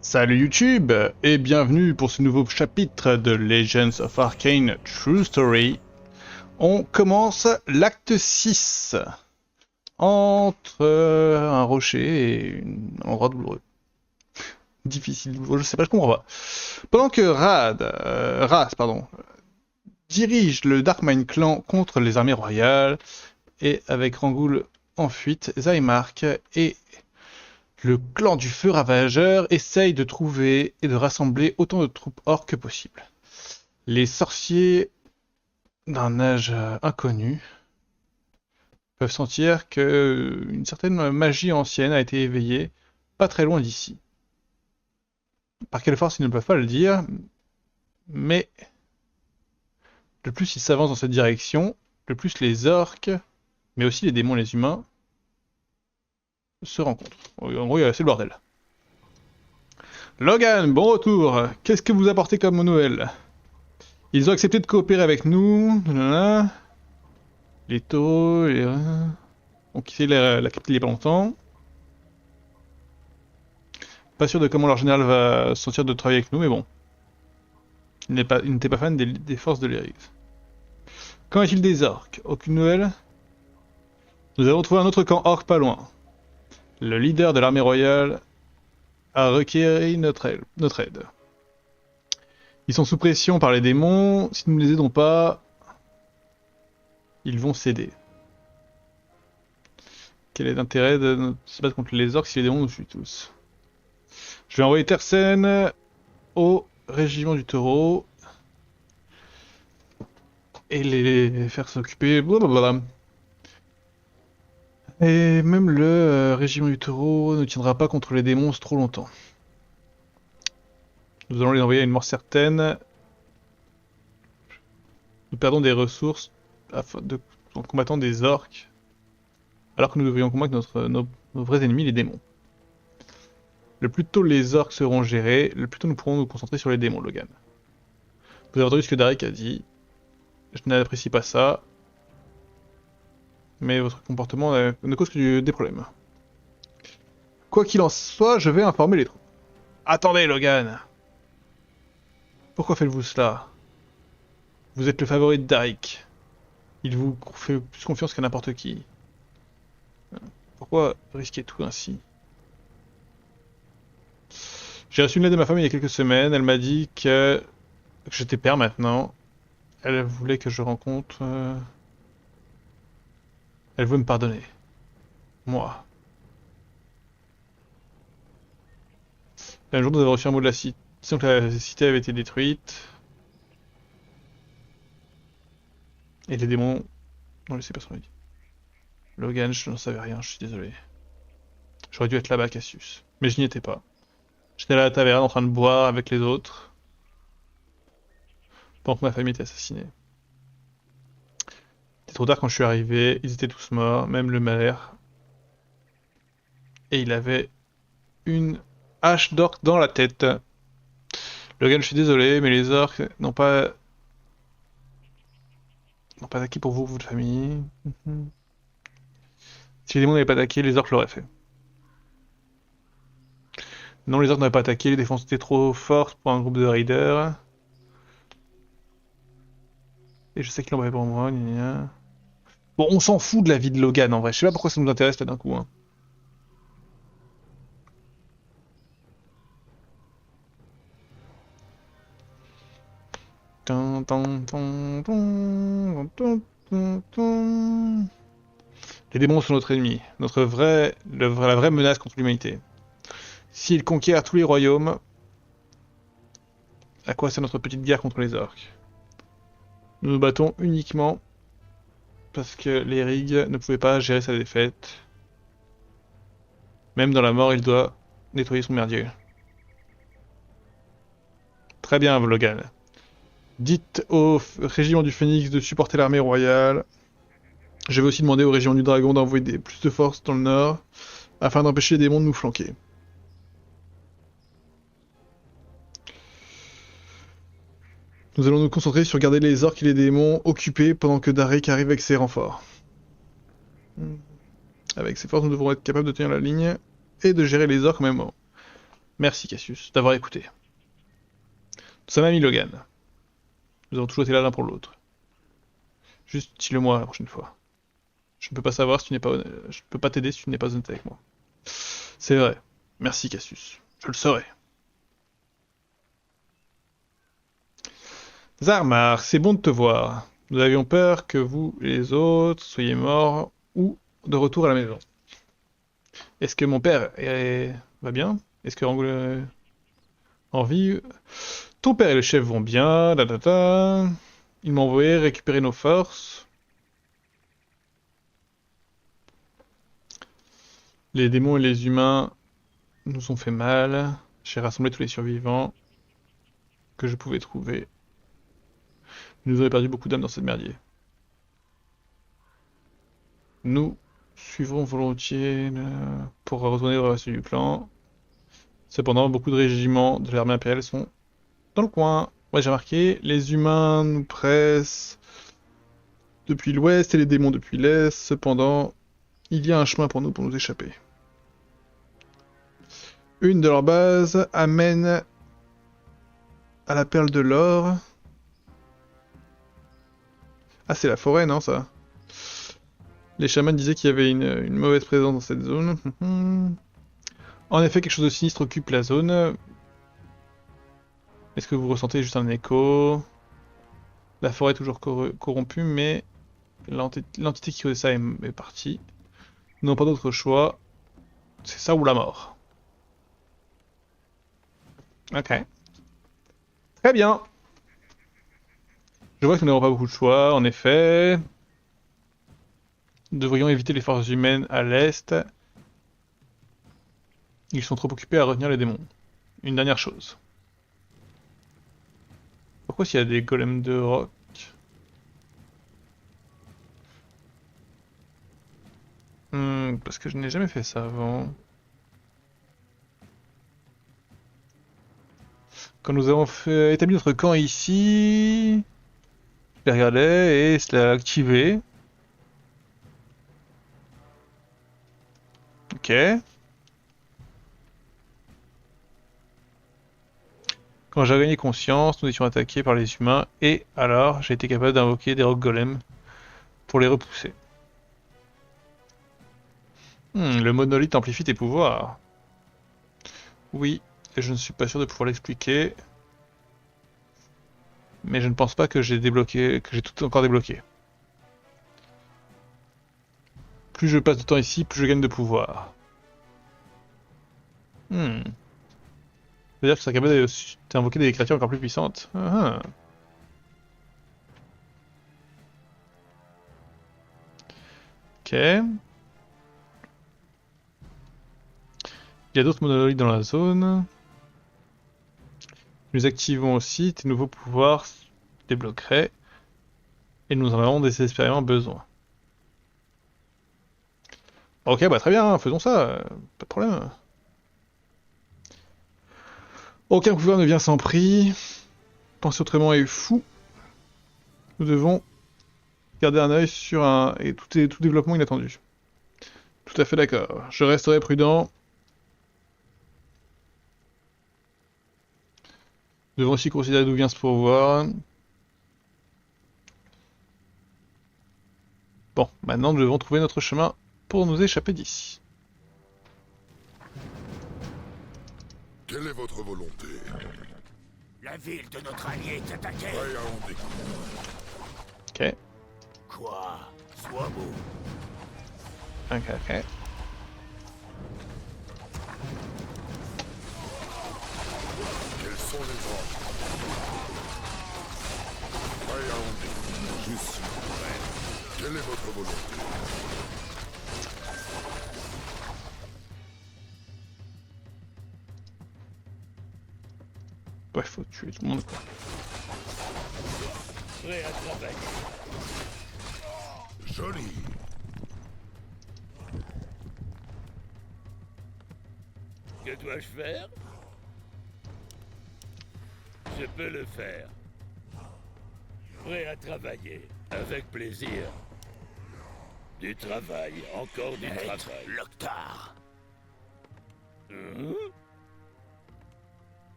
Salut YouTube et bienvenue pour ce nouveau chapitre de Legends of Arcane True Story. On commence l'acte 6 entre un rocher et un endroit douloureux. Difficile, douloureux, je sais pas, je comprends pas. Pendant que Ras, dirige le Darkmind Clan contre les armées royales et avec Rangoul en fuite, Zymark et le clan du feu ravageur essaye de trouver et de rassembler autant de troupes orques que possible. Les sorciers d'un âge inconnu peuvent sentir que une certaine magie ancienne a été éveillée pas très loin d'ici. Par quelle force ils ne peuvent pas le dire, mais le plus ils s'avancent dans cette direction, le plus les orques, mais aussi les démons et les humains, se rencontrent. En gros, c'est le bordel. Logan, bon retour. Qu'est-ce que vous apportez comme Noël? Ils ont accepté de coopérer avec nous. Nanana. Les taureaux, les... ont quitté la capitale il y a pas longtemps. Pas sûr de comment leur général va se sentir de travailler avec nous, mais bon. Il n'était pas fan des forces de l'Eris. Qu'en est-il des orques? Aucune nouvelle? Nous avons trouvé un autre camp orc pas loin. Le leader de l'armée royale a requéri notre aide. Ils sont sous pression par les démons. Si nous ne les aidons pas, ils vont céder. Quel est l'intérêt de se battre contre les orques si les démons nous tuent tous? Je vais envoyer Tersen au régiment du taureau et les faire s'occuper. Blablabla. Et même le régiment du taureau ne tiendra pas contre les démons trop longtemps. Nous allons les envoyer à une mort certaine. Nous perdons des ressources en combattant des orques, alors que nous devrions combattre nos vrais ennemis, les démons. Le plus tôt les orques seront gérés, le plus tôt nous pourrons nous concentrer sur les démons, Logan. Vous avez entendu ce que Darek a dit. Je n'apprécie pas ça. Mais votre comportement ne cause que des problèmes. Quoi qu'il en soit, je vais informer les troupes. Attendez, Logan! Pourquoi faites-vous cela? Vous êtes le favori de Darek. Il vous fait plus confiance qu'à n'importe qui. Pourquoi risquer tout ainsi? J'ai reçu une lettre de ma femme il y a quelques semaines. Elle m'a dit que j'étais père maintenant. Elle voulait que je rencontre... Elle veut me pardonner. Moi. Un jour, nous avons reçu un mot de la cité. Disons que la cité avait été détruite. Et les démons n'ont laissé personne. Logan, je n'en savais rien, je suis désolé. J'aurais dû être là-bas, Cassius. Mais je n'y étais pas. J'étais à la taverne en train de boire avec les autres. Pendant que ma famille était assassinée. C'était trop tard quand je suis arrivé, ils étaient tous morts, même le maire. Et il avait une hache d'orque dans la tête. Logan, je suis désolé, mais les orques n'ont pas attaqué pour vous, votre famille. Si les démons n'avaient pas attaqué, les orques l'auraient fait. Non, les orques n'avaient pas attaqué, les défenses étaient trop fortes pour un groupe de raiders. Et je sais qu'il en avait pour moi, gna gna. Bon, on s'en fout de la vie de Logan en vrai, je sais pas pourquoi ça nous intéresse là d'un coup. Hein. Les démons sont notre ennemi, la vraie menace contre l'humanité. S'ils conquièrent tous les royaumes, à quoi sert notre petite guerre contre les orques? Nous nous battons uniquement parce que les Rig ne pouvaient pas gérer sa défaite. Même dans la mort, il doit nettoyer son merdier. Très bien, Logan. Dites au régiment du Phénix de supporter l'armée royale. Je vais aussi demander au régiment du Dragon d'envoyer plus de forces dans le nord, afin d'empêcher les démons de nous flanquer. Nous allons nous concentrer sur garder les orques et les démons occupés pendant que Darek arrive avec ses renforts. Avec ses forces, nous devrons être capables de tenir la ligne et de gérer les orques en même moment. Merci Cassius d'avoir écouté. Ça m'a mis Logan. Nous avons toujours été là l'un pour l'autre. Juste dis-le-moi la prochaine fois. Je ne peux pas savoir si tu n'es pas je ne peux pas t'aider si tu n'es pas honnête avec moi. C'est vrai. Merci Cassius. Je le saurai. Zarmar, c'est bon de te voir. Nous avions peur que vous et les autres soyez morts ou de retour à la maison. Est-ce que mon père va bien? Est-ce que en vie? Ton père et le chef vont bien, Ils m'ont envoyé récupérer nos forces. Les démons et les humains nous ont fait mal. J'ai rassemblé tous les survivants que je pouvais trouver. Nous avons perdu beaucoup d'âmes dans cette merdier. Nous suivrons volontiers pour retourner au reste du clan. Cependant, beaucoup de régiments de l'armée impériale sont dans le coin. Ouais, j'ai remarqué, les humains nous pressent depuis l'ouest et les démons depuis l'est. Cependant, il y a un chemin pour nous échapper. Une de leurs bases amène à la perle de l'or. Ah, c'est la forêt, non, ça? Les chamans disaient qu'il y avait une mauvaise présence dans cette zone. En effet, quelque chose de sinistre occupe la zone. Est-ce que vous ressentez juste un écho? La forêt est toujours corrompue, mais l'entité qui causait ça est partie. Nous n'avons pas d'autre choix. C'est ça ou la mort. Ok. Très bien. Je vois que nous n'avons pas beaucoup de choix, en effet. Nous devrions éviter les forces humaines à l'est. Ils sont trop occupés à retenir les démons. Une dernière chose. Pourquoi s'il y a des golems de roc? Parce que je n'ai jamais fait ça avant. Quand nous avons établi notre camp ici, je l'ai regardé et cela a activé. Ok. Quand j'ai gagné conscience, nous étions attaqués par les humains et alors j'ai été capable d'invoquer des rocs golems pour les repousser. Le monolithe amplifie tes pouvoirs. Oui, et je ne suis pas sûr de pouvoir l'expliquer. Mais je ne pense pas que j'ai tout encore débloqué. Plus je passe de temps ici, plus je gagne de pouvoir. C'est-à-dire que ça capable d'invoquer des créatures encore plus puissantes. Ok. Il y a d'autres monolithes dans la zone. Nous activons aussi tes nouveaux pouvoirs débloqueraient. Et nous en avons désespérément besoin. Ok, bah très bien, faisons ça. Pas de problème. Aucun pouvoir ne vient sans prix. Penser autrement est fou. Nous devons garder un œil sur tout développement inattendu. Tout à fait d'accord. Je resterai prudent. Nous devons aussi considérer d'où vient ce pouvoir. Bon, maintenant nous devons trouver notre chemin pour nous échapper d'ici. Quelle est votre volonté? La ville de notre allié est attaquée. Prêt à en découdre. Ok. Quoi? Sois beau. Ok. Quels sont les ordres? Prêt à en découdre. Je suis prêt. Quelle est votre volonté? Ouais, faut tuer tout le monde, quoi. Prêt à travailler. Joli. Que dois-je faire? Je peux le faire. Prêt à travailler. Avec plaisir. Du travail, encore du travail. L'Octar.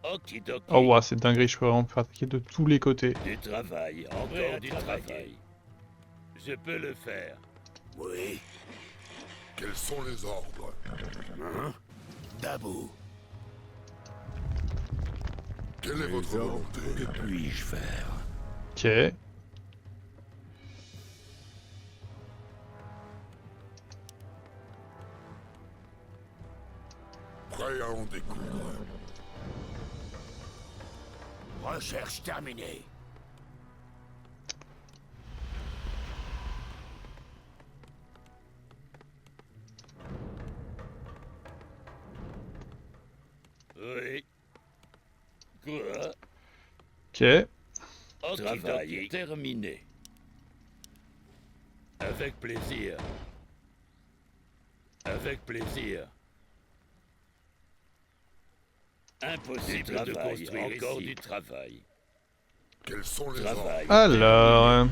Okidoki. Oh ouais, c'est dinguerie, je peux vraiment me faire attaquer de tous les côtés. Du travail, encore du travail. Je peux le faire. Oui. Quels sont les ordres? Hein? Dabou, Quelle est votre volonté? que puis-je faire? Ok. Prêt à en découdre. Recherche terminée. Oui. Quoi? Ok. Travail terminé. Avec plaisir. Avec plaisir. Impossible de construire encore du travail. Quels sont les ordres? Travail. Alors...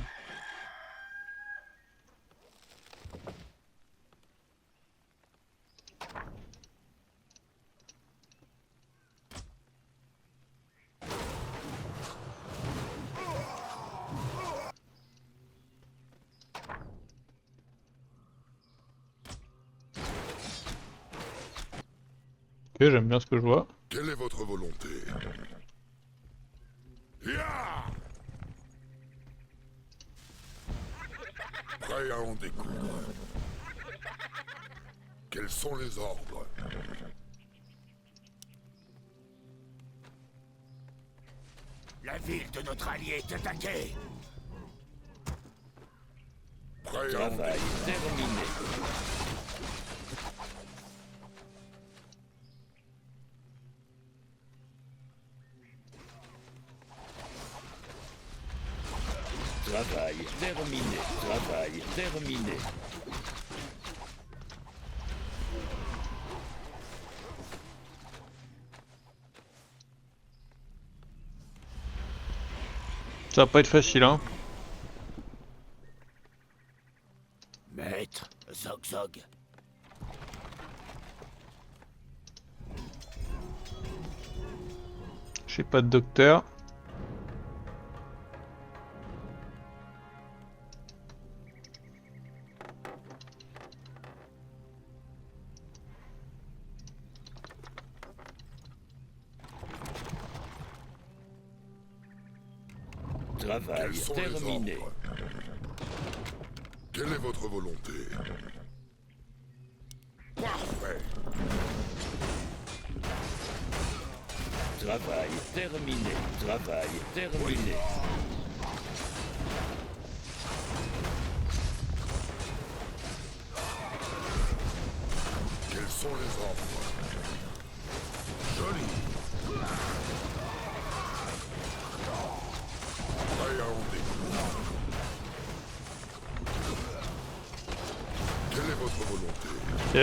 Ok, j'aime bien ce que je vois. Quelle est votre volonté? Ya! Prêt à en découdre. Quels sont les ordres? La ville de notre allié est attaquée. Prêt à en Travail terminé. Travail terminé. Travail terminé. Ça va pas être facile, hein. Maître, Zog Zog. J'ai pas de docteur. Travail Quels sont les terminé. ordres? Quelle est votre volonté? Parfait. Travail terminé. Travail terminé. Quels sont les ordres? Joli. Prêt à en découdre. Quelle est votre volonté? Ok.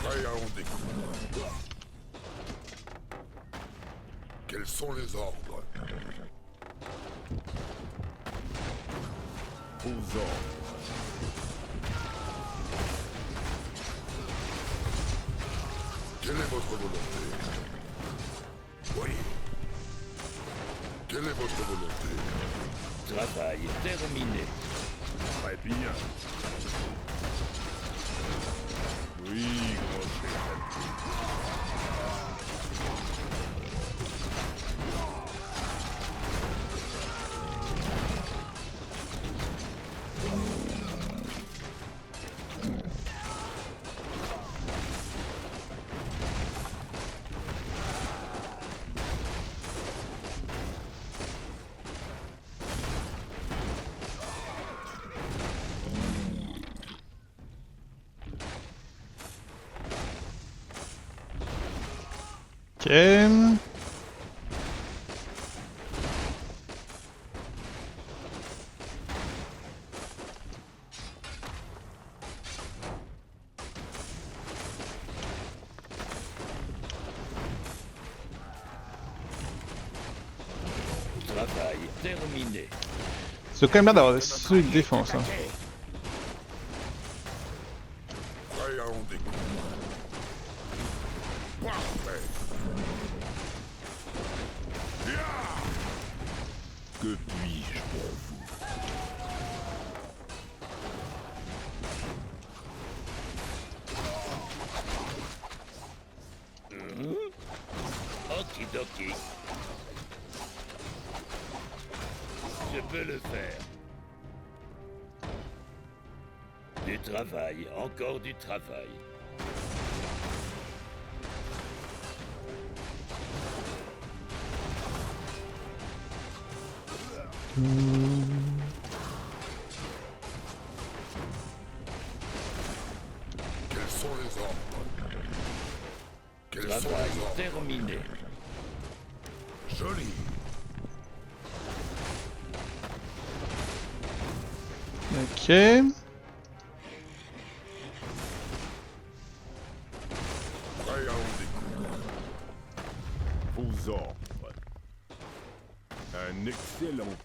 Prêt à en découdre. Quels sont les ordres? Aux ordres. Quelle est votre volonté? Oui. Quelle est votre volonté? Travail terminé. Très bien. Oui, grand chef. Ok. Travail terminé. C'est quand même bien d'avoir des solides défenses. Hein. Prêt à en découdre. Parfait. Que puis-je pour vous? Okidoki. Je peux le faire. Du travail, encore du travail. Quels sont les ordres? Quels sont Travail les ordres? terminé. Joli. Ok. Prêt à en découdre. Vos ordres. Un excellent.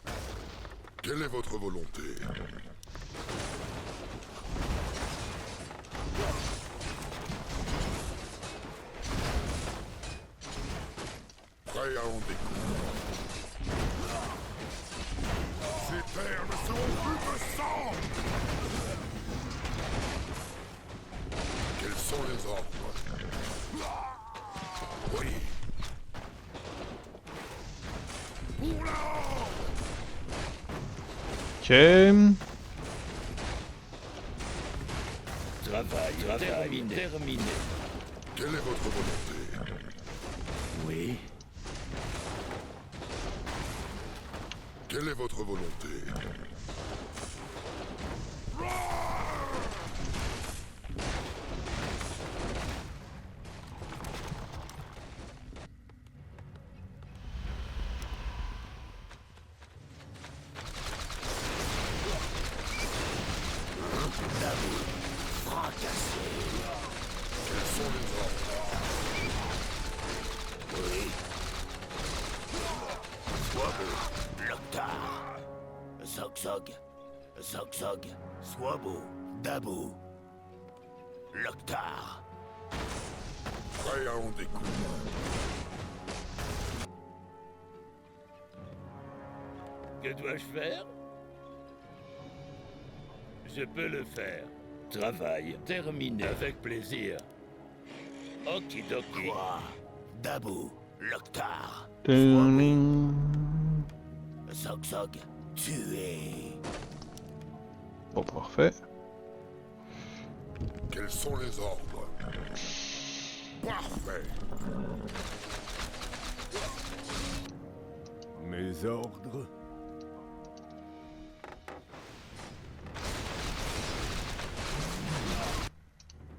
Quelle est votre volonté? Prêt à en découdre. Ces terres ne seront plus que sang! Quels sont les ordres? Oui. Pour la horde! Ok. Travail terminé. Quelle est votre volonté? Oui. Quelle est votre volonté? Quels sont les ordres? Swabo, Loktar. Zog-Zog. Zog-Zog. Swabo, Dabo. Loktar. Prêt à en découdre. Que dois-je faire? Je peux le faire. Travail terminé. Avec plaisir. Okidoki. Quoi? Dabo, Loktar. Bon, Zog-Zog. Tué. parfait. Quels sont les ordres? Parfait. Mes ordres?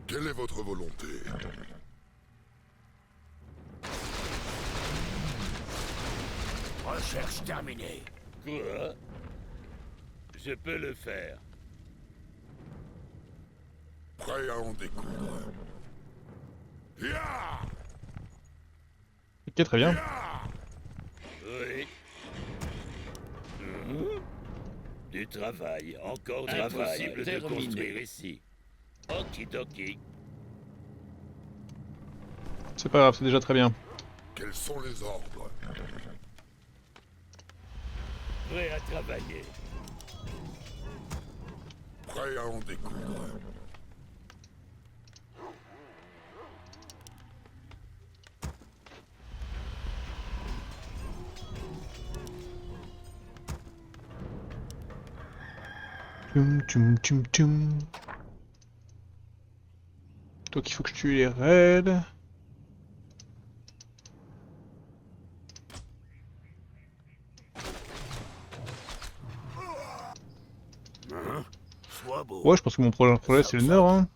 Quelle est votre volonté? Recherche terminée. Quoi? Je peux le faire. Prêt à en découdre. Ya! Ok, très bien. Ya! Oui. Du travail, encore du travail. Impossible de construire ici. Okidoki. C'est pas grave, c'est déjà très bien. Quels sont les ordres? Prêt à travailler. Prêt à en découdre. Tchoum. Donc il faut que je tue les raids. Swabo. Ouais, je pense que mon prochain projet c'est le nord. Hein.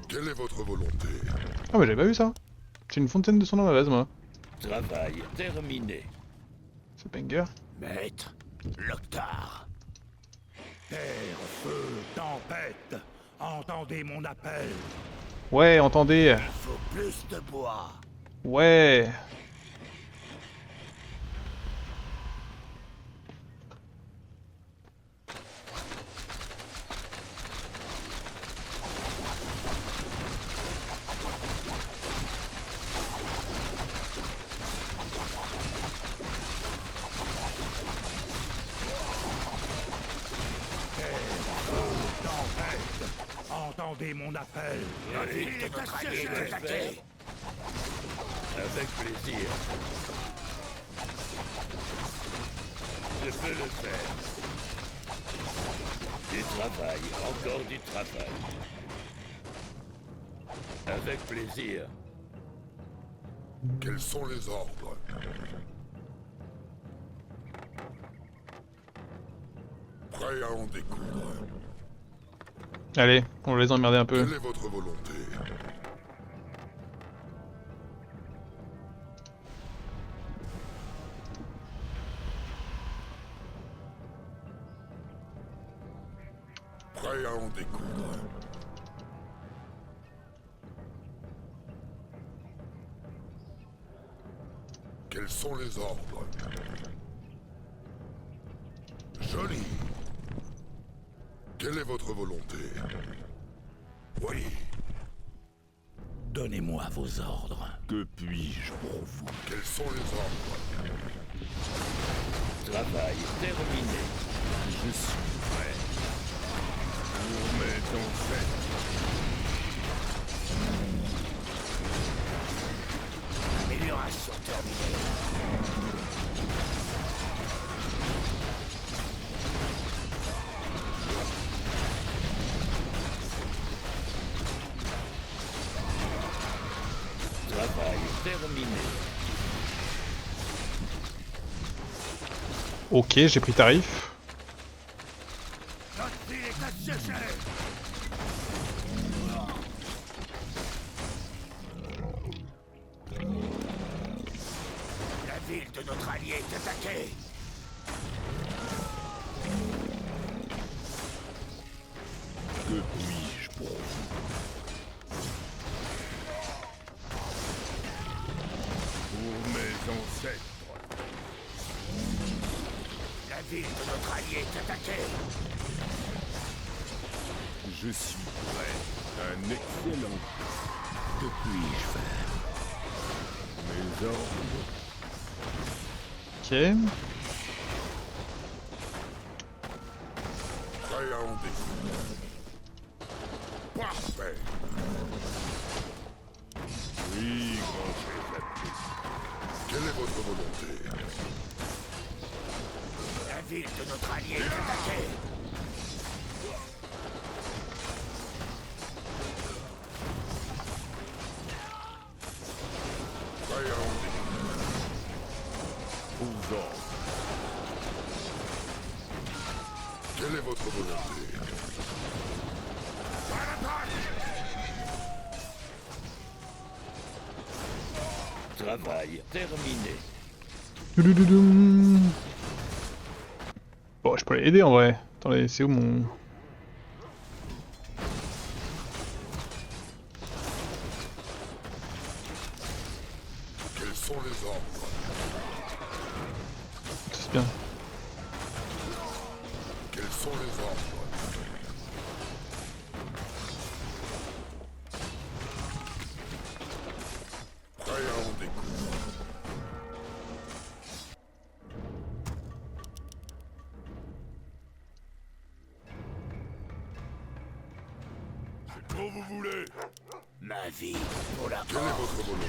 Quelle est votre volonté? Ah mais j'avais pas vu ça. J'ai une fontaine de sang dans ma base moi. Travail terminé. C'est banger. Maître. Loktar. Terre, feu, tempête, entendez mon appel. Ouais, entendez. Il faut plus de bois. Ouais. entendez mon appel. La ville de notre allié est attaquée. Avec plaisir. Je peux le faire. Du travail, encore du travail. Avec plaisir. Quels sont les ordres? Prêt à en découdre. Allez, on va les emmerder un peu. Quelle est votre volonté? Prêt à en découdre. Quels sont les ordres? Joli. Quelle est votre volonté? Oui. Donnez-moi vos ordres. Que puis-je pour vous? Quels sont les ordres? Travail terminé. Je suis prêt. Mais en fait, Amélioration terminée. Travail terminé. Ok, j'ai pris tarif. Notre ville est assiégée. La ville de notre allié est attaquée. que puis-je pour vous? Pour mes ancêtres. La ville de notre allié est attaquée. Je suis prêt. Un excellent. Que puis-je faire? Mes ordres. Ok. Prêt à en découdre. Parfait. Oui, grand chef. Quelle est votre volonté? La ville de notre allié est attaquée. Prêt à en découdre. Aux ordres. Quelle est votre volonté? Travail terminé. Doudoudoum. Bon, je peux aller aider en vrai. Attendez, c'est où mon... Quels sont les ordres? C'est bien. Quels sont les ordres? Prêt à en découdre. C'est quand vous voulez. Ma vie pour la Quelle est votre volonté?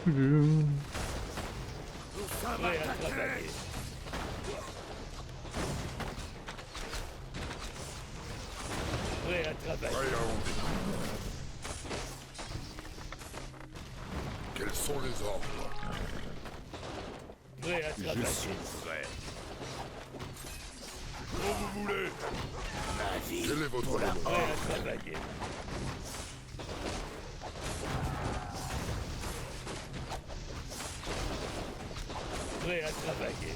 Doudoudoum. Nous sommes Prêt à attaqués. travailler. Prêt à travailler. Prêt à en découdre. Quels sont les ordres? Prêt à travailler. prêt. Quand vous voulez. Ma vie Quelle est votre pour la volonté? Prêt à travailler. Prêt à travailler.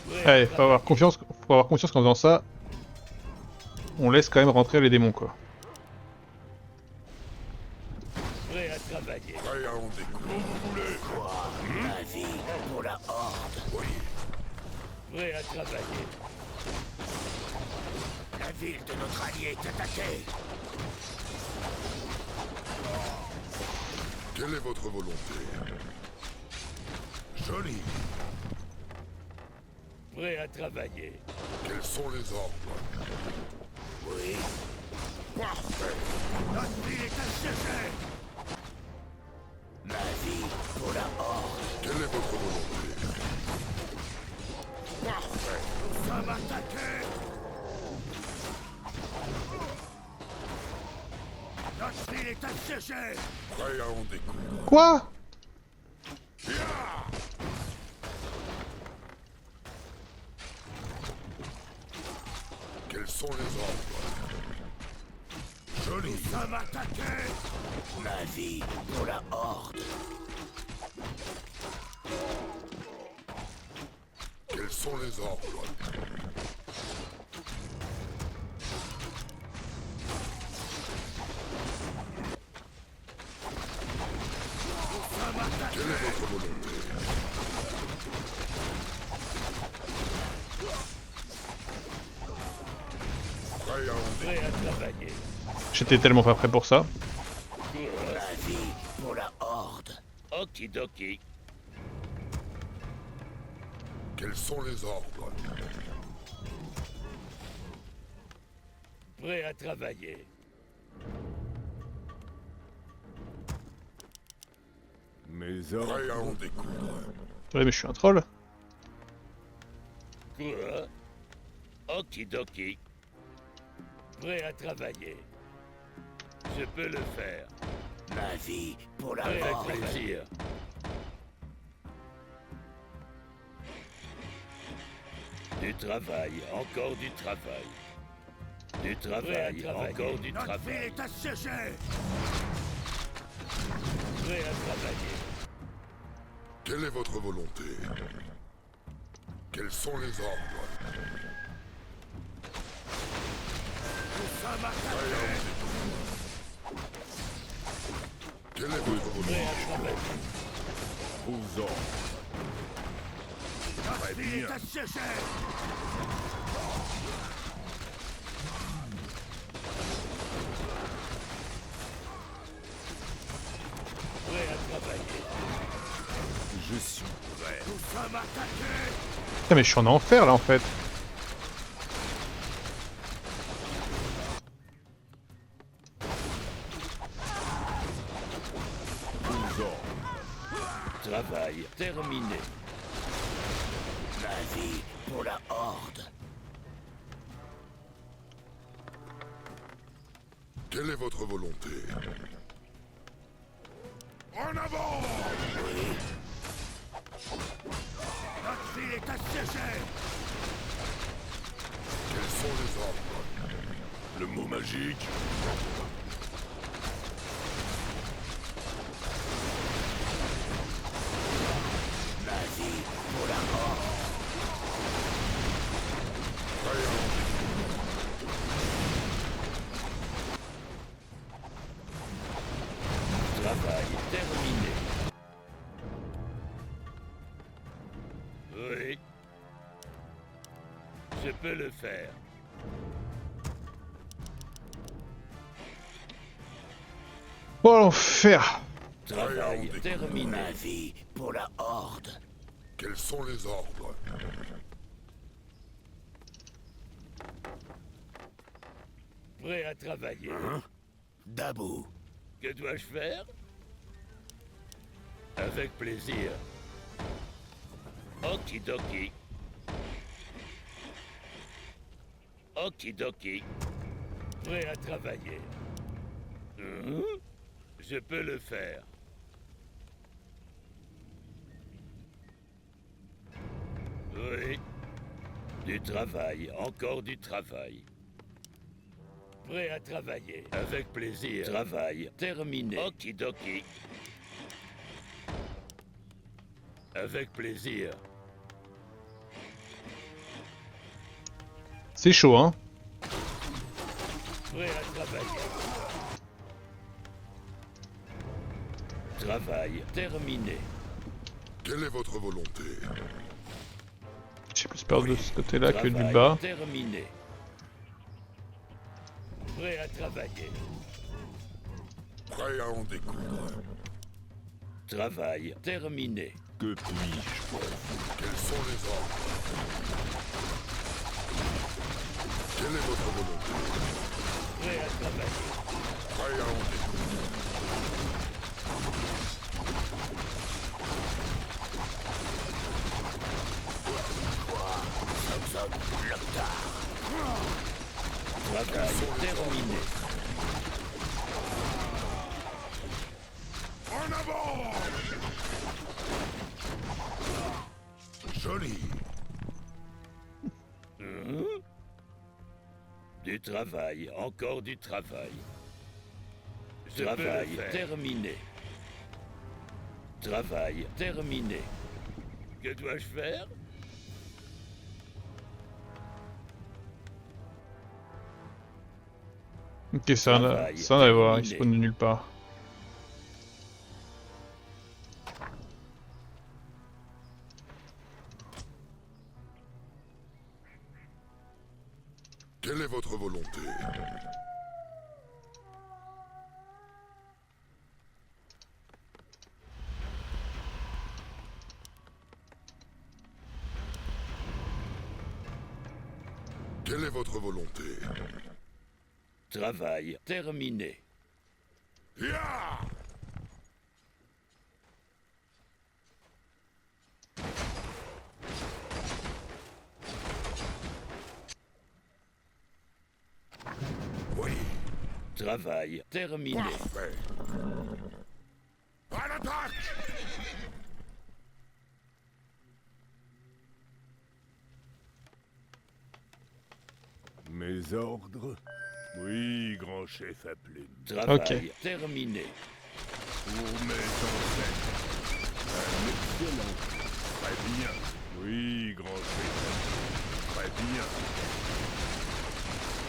Prêt à Allez, faut avoir confiance qu'en faisant ça, on laisse quand même rentrer les démons quoi. Prêt à travailler. Prêt à en découdre. Quand vous voulez. quoi? Ma vie pour la horde. Oui. Prêt à travailler. La ville de notre allié est attaquée. Quelle est votre volonté? Joli. Prêt à travailler. Quels sont les ordres? Oui. Parfait. Notre ville est assiégée. Ma vie pour la Horde. Quelle est votre volonté? Parfait. Nous sommes attaqués. Notre ville est assiégée. Prêt à en découdre. Quoi? Quels sont les ordres? Joli. Nous sommes attaqués. Ma vie pour la Horde. Quels sont les ordres? Quelle est votre volonté? Prêt à en Prêt à travailler. J'étais tellement pas prêt pour ça. Ma vie pour la Horde. Okidoki. Quels sont les ordres? Prêt à travailler. Mes ordres. Prêt à en découdre. Ouais, mais je suis un troll. Quoi? Okidoki. Prêt à travailler. Je peux le faire. Ma vie pour la Avec Horde. plaisir. Du travail, encore du travail. Du travail, encore du Notre ville travail. est assiégée. Prêt à travailler. Quelle est votre volonté? Quels sont les ordres? Nous sommes Prêt à en attaqués. découdre. Quelle est votre volonté? Prêt à travailler. Aux ordres. Notre ville est assiégée. Prêt à travailler. Je suis prêt. Nous sommes attaqués. Putain, mais je suis en enfer là en fait. Aux ordres. Travail terminé. Ma vie pour la Horde. Quelle est votre volonté? En avant! Notre ville est assiégée. Quels sont les ordres? Le mot magique. Ma vie pour la Horde. Prêt à en Travail terminé. Oui. Je peux le faire. Oh l'enfer. Travail terminé. Ma vie pour la Horde. Quels sont les ordres? Prêt à travailler. Dabou. Que dois-je faire? Avec plaisir. Okidoki. Okidoki. Prêt à travailler. Je peux le faire. Oui. Du travail, encore du travail. Prêt à travailler. Avec plaisir. Travail terminé. Okidoki. Avec plaisir. C'est chaud, hein. Prêt à travailler. Travail terminé. Quelle est votre volonté? J'ai plus peur de ce côté-là que du Travail bas. terminé. Prêt à travailler. Prêt à en découdre. Travail terminé. Que puis-je pour vous? Quels sont les ordres? Quelle est votre volonté? Prêt à travailler. Prêt à en découdre. Travail terminé. En avant! Joli. Du travail, encore du travail. Travail terminé. Travail terminé. Que dois-je faire? Ok, ça n'a à voir, il spawn de nulle part. Quelle est votre volonté? Quelle est votre volonté? Travail terminé. Ya! Oui, Travail terminé. parfait. À l'attaque! Mes ordres? Oui, grand chef à plume. Travail terminé. Pour mes ancêtres. Un excellent. Très bien. Oui, grand chef. Très bien.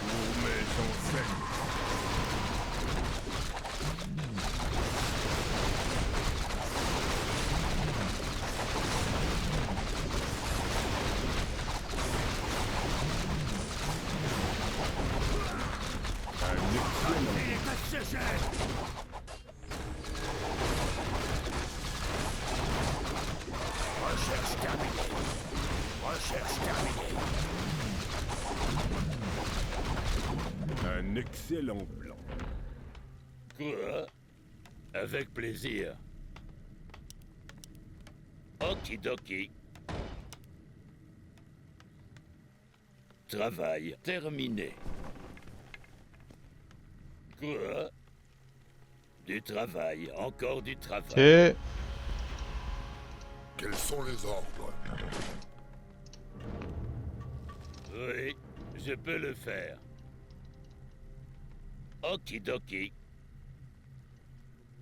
Pour mes ancêtres. Recherche terminée. Recherche terminée. Un excellent plan. Quoi? Avec plaisir. Okidoki. Travail terminé. Quoi? Du travail, encore du travail. Ok. Quels sont les ordres? Oui, je peux le faire. Okidoki.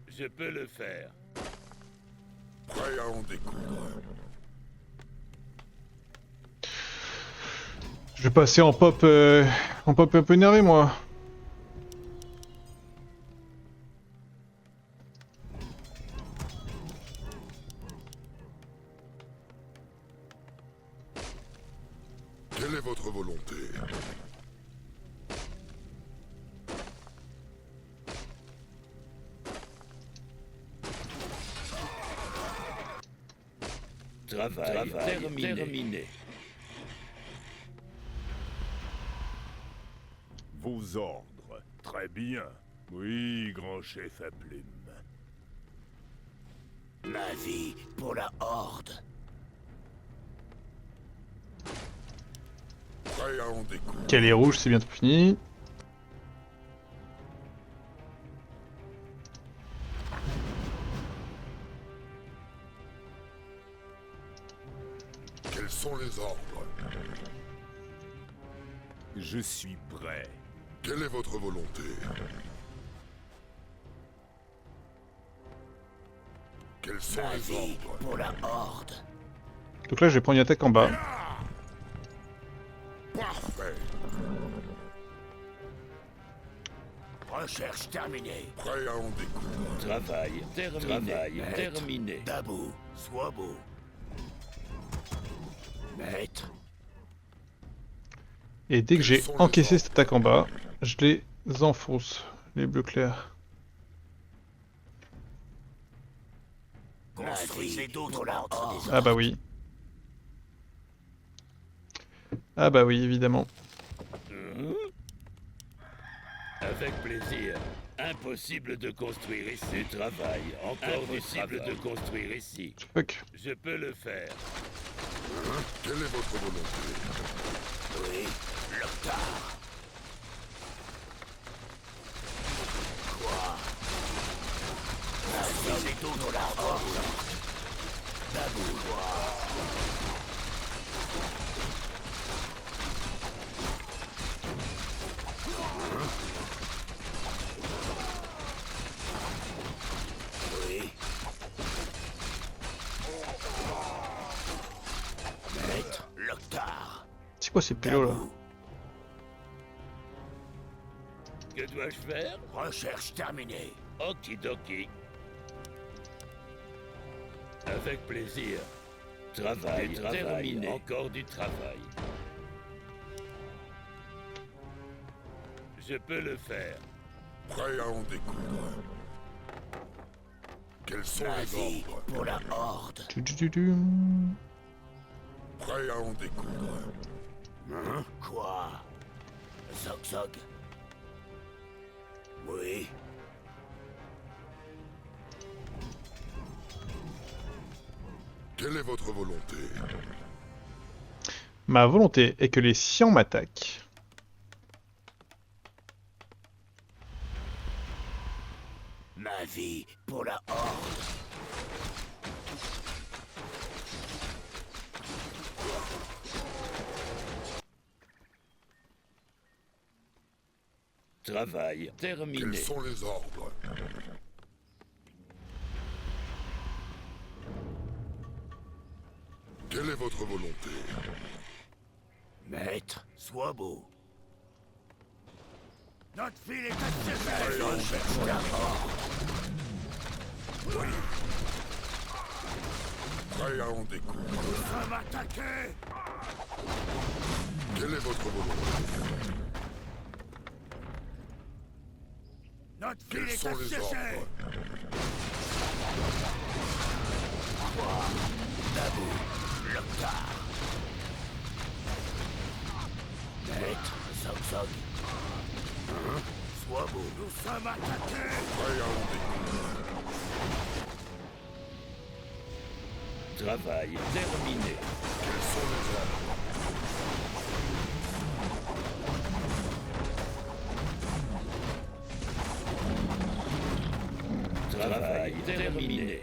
Je peux le faire. Prêt à en découdre. Je vais passer en pop un peu énervé, moi. Quelle est votre volonté? Travail terminé. Vos ordres. Très bien. Oui, grand chef à plume. Ma vie pour la Horde. Prêt à en découdre. Ok, les rouges, c'est bientôt fini. Quels sont les ordres? Je suis prêt. Quelle est votre volonté? Quels sont Ma les vie ordres? pour la Horde. Donc là, je vais prendre une attaque en bas. Parfait. Recherche terminée. Prêt à en découdre. Travail terminé. Debout, sois beau. Maître. Et dès que j'ai Quels sont les encaissé ordres? cette attaque en bas, je les enfonce, les bleus clairs. Construisez d'autres lampes. Ah bah oui. Ah bah oui, évidemment. Avec plaisir. Impossible de construire ici. Du travail. Encore impossible de construire ici. Fuck. Je peux le faire. Quelle est votre volonté? Oui, Loctar. Quoi? Construisez d'autres lampes. Dabou. Oui. Maître Loctar. C'est quoi ces pélos là? Que dois-je faire? Recherche terminée. Okidoki. Avec plaisir. Travail terminé. Encore du travail. Je peux le faire. Prêt à en découdre. Quels sont La les vie ordres? pour la Horde. Tu. Prêt à en découdre. Hein? Quoi? Zog Zog. Oui. Quelle est votre volonté? Ma volonté est que les Sians m'attaquent. Ma vie pour la Horde. Travail terminé. Quels sont les ordres? Quelle est votre volonté? Maître, sois beau. Notre file est accessible. Recherche pour la Horde. Prêt à en découdre. Nous sommes attaqués. Quelle est votre volonté? Notre file Quels est sont les accessible. ordres? Dabou, Loctar. Maître, Zog Zog. Hein? Sois beau. Nous sommes attaqués. Prêt à en découdre. Travail terminé. Quels sont les ordres? Travail terminé.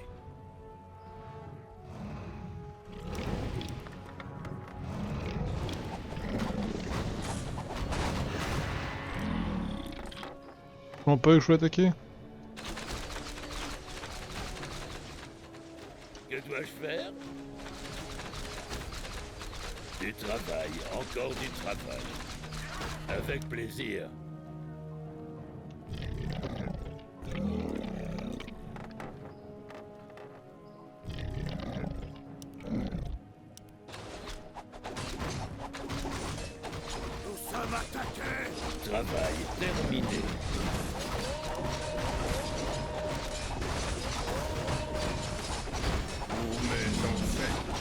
Comment pas que je peux attaquer? Que dois-je faire? Du travail, encore du travail. Avec plaisir. Nous sommes attaqués. Travail terminé. Pour mes ancêtres.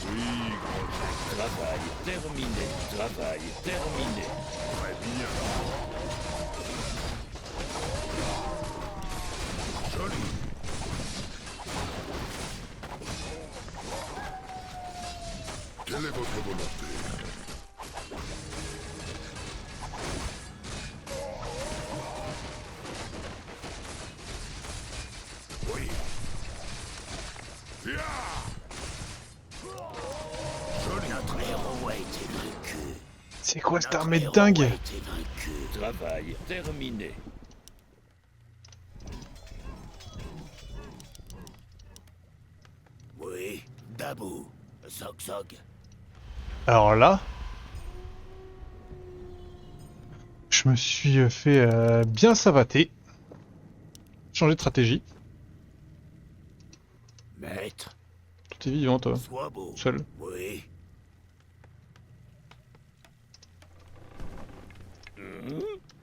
Oui, grand chef. Travail terminé. Travail terminé. Très bien. Joli. Quelle est votre volonté? Oui. Via! Notre héros a été vaincu. C'est quoi cette Notre armée de héros dingue? a été vaincu. Travail terminé. Oui, Dabou, Zog Zog. Alors là... Je me suis fait bien savater. Changer de stratégie. Maître, Tout est vivant toi. sois beau. Seul. Oui.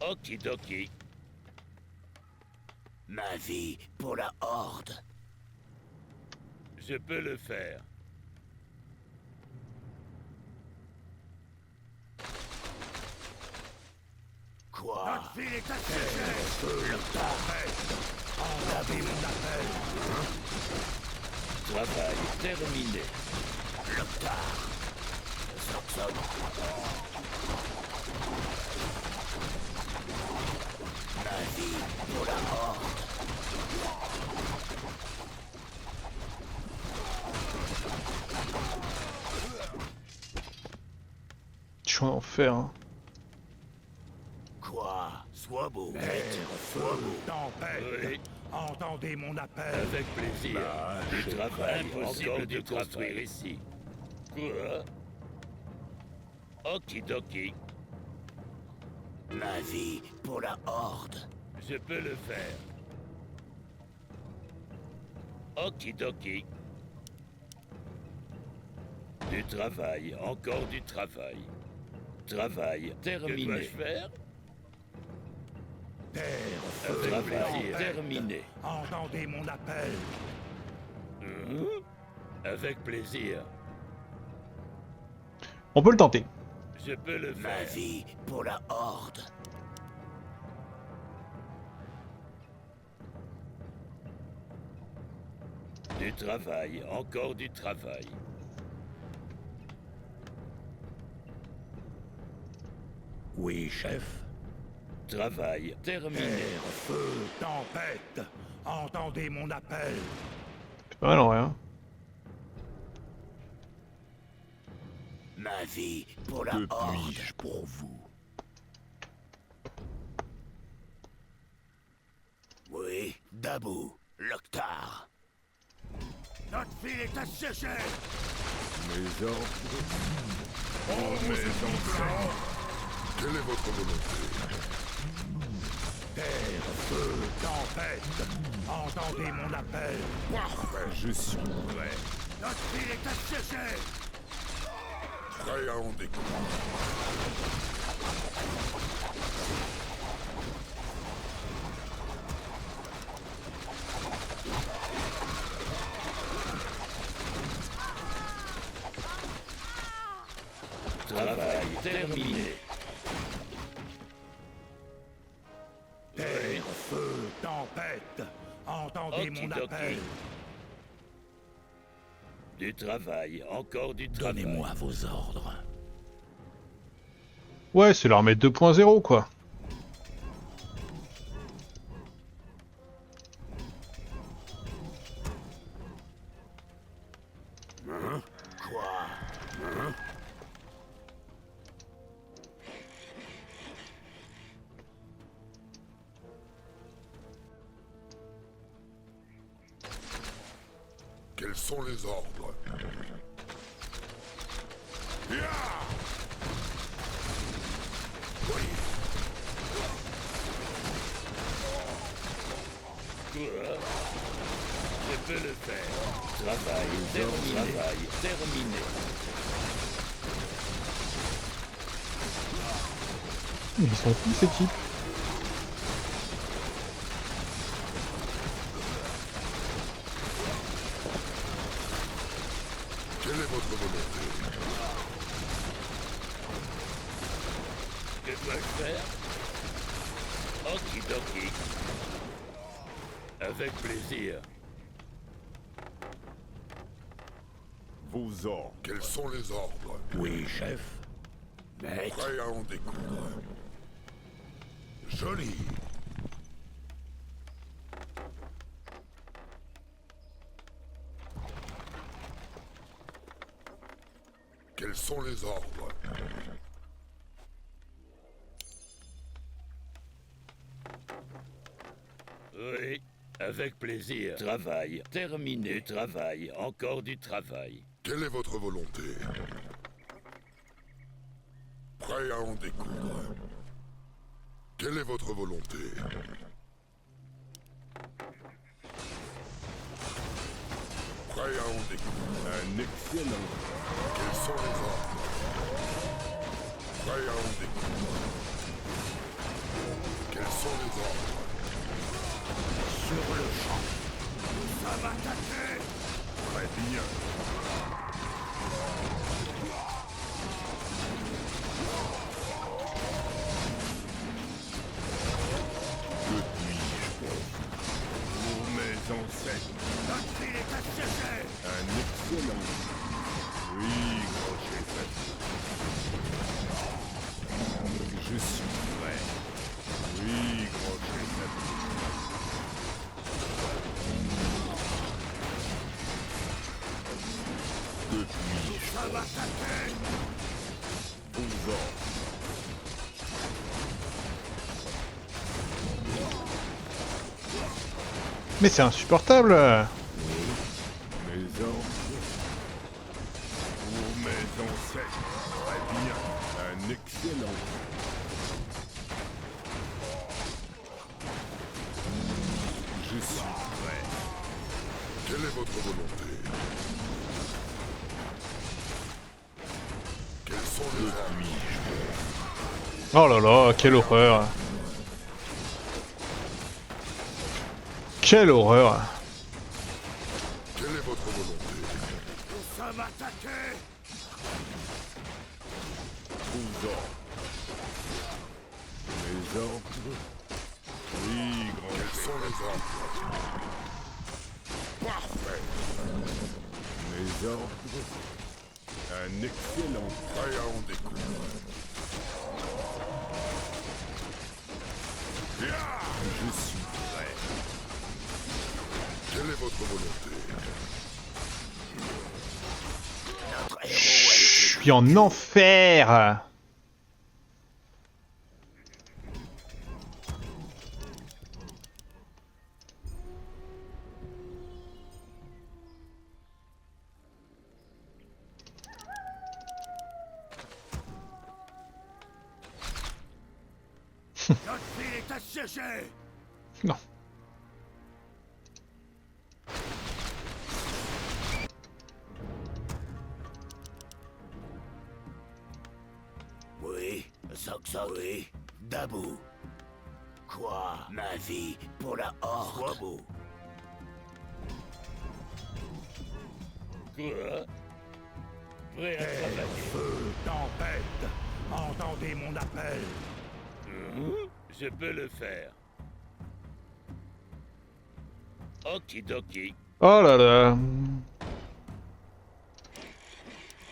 Okidoki. Ma vie pour la Horde. Je peux le faire. Quoi? Notre ville est assiégée. Entendez mon appel. Travail terminé. L'Octar. Sorson. Ma vie pour la Horde. Je suis en enfer. Hein. Quoi? Sois beau. Feu, tempête, Oui, entendez mon appel. avec plaisir. Du travail, impossible de construire ici. Quoi? Okidoki. Ma vie pour la Horde. Je peux le faire. Okidoki. Du travail, encore du travail. Travail terminé. Que dois-je faire? Terre, feu, Travail tempête, terminé. entendez mon appel. Avec plaisir. On peut le tenter. Je peux le Ma faire. vie pour la Horde. Du travail, encore du travail. Oui, chef. Travail terminé. Terre, feu, tempête, entendez mon appel. C'est pas mal en vrai. Hein. Ma vie pour la Que Horde. puis-je pour vous? Oui, Dabou, L'Octar. Notre ville est assiégée. Mes ordres? Oh, mes enfants! Quelle est votre volonté? Terre, feu, tempête, entendez mon appel. Parfait, je suis prêt. Notre ville est assiégée. Prêt à en découdre. Travail terminé. Terre, feu, tempête, entendez mon Okidoki. appel. Du travail, encore du travail. Donnez-moi vos ordres. Ouais, c'est l'armée 2.0 quoi. Quoi? Quels sont les ordres? Ya! Quoi? Je peux le faire. Travail terminé. Travail terminé. Ils sont tous ces types. Quelle est votre volonté? Que dois-je faire? Okidoki. Avec plaisir. Vos ordres. Quels sont les ordres? Oui, chef. Maître. Prêt à en découdre. Joli. Quels sont les ordres? Oui, avec plaisir. Travail terminé. Travail, encore du travail. Quelle est votre volonté? Prêt à en découdre. Quelle est votre volonté? Prêt à en découdre. Un excellent. Quels sont les ordres? Prêt à en découdre. Quels sont les ordres? Sur le champ. Ça va attaquer. Très bien. Que puis-je faire? Pour mes ancêtres, Notre ville est assiégée. un excellent. Oui, grand chef. Je suis prêt. Oui, grand chef. Que puis-je Ça va attaquer. Aux ordres. Mais c'est insupportable. Mes ordres. Pour mes ancêtres. Très bien. Un excellent. Je suis prêt. Quelle est votre volonté? Quels sont les ordres? Oh là là, quelle horreur. Quelle horreur. Quelle est votre volonté? Nous sommes attaqués. Aux ordres. Mes ordres. Oui, grand Quels chef. sont les ordres? Parfait. Mes ordres. Un excellent. Prêt à en découdre. Je suis prêt. Quelle est votre volonté? Notre héros Je suis en enfer. Notre ville est assiégée. Non. Oui, Zog-Zog, oui. Dabou. Quoi? Ma vie pour la Horde. Swabou. Quoi? Prêt à Terre, travailler. feu, tempête. Entendez mon appel. Je peux le faire. Okidoki. Oh là là.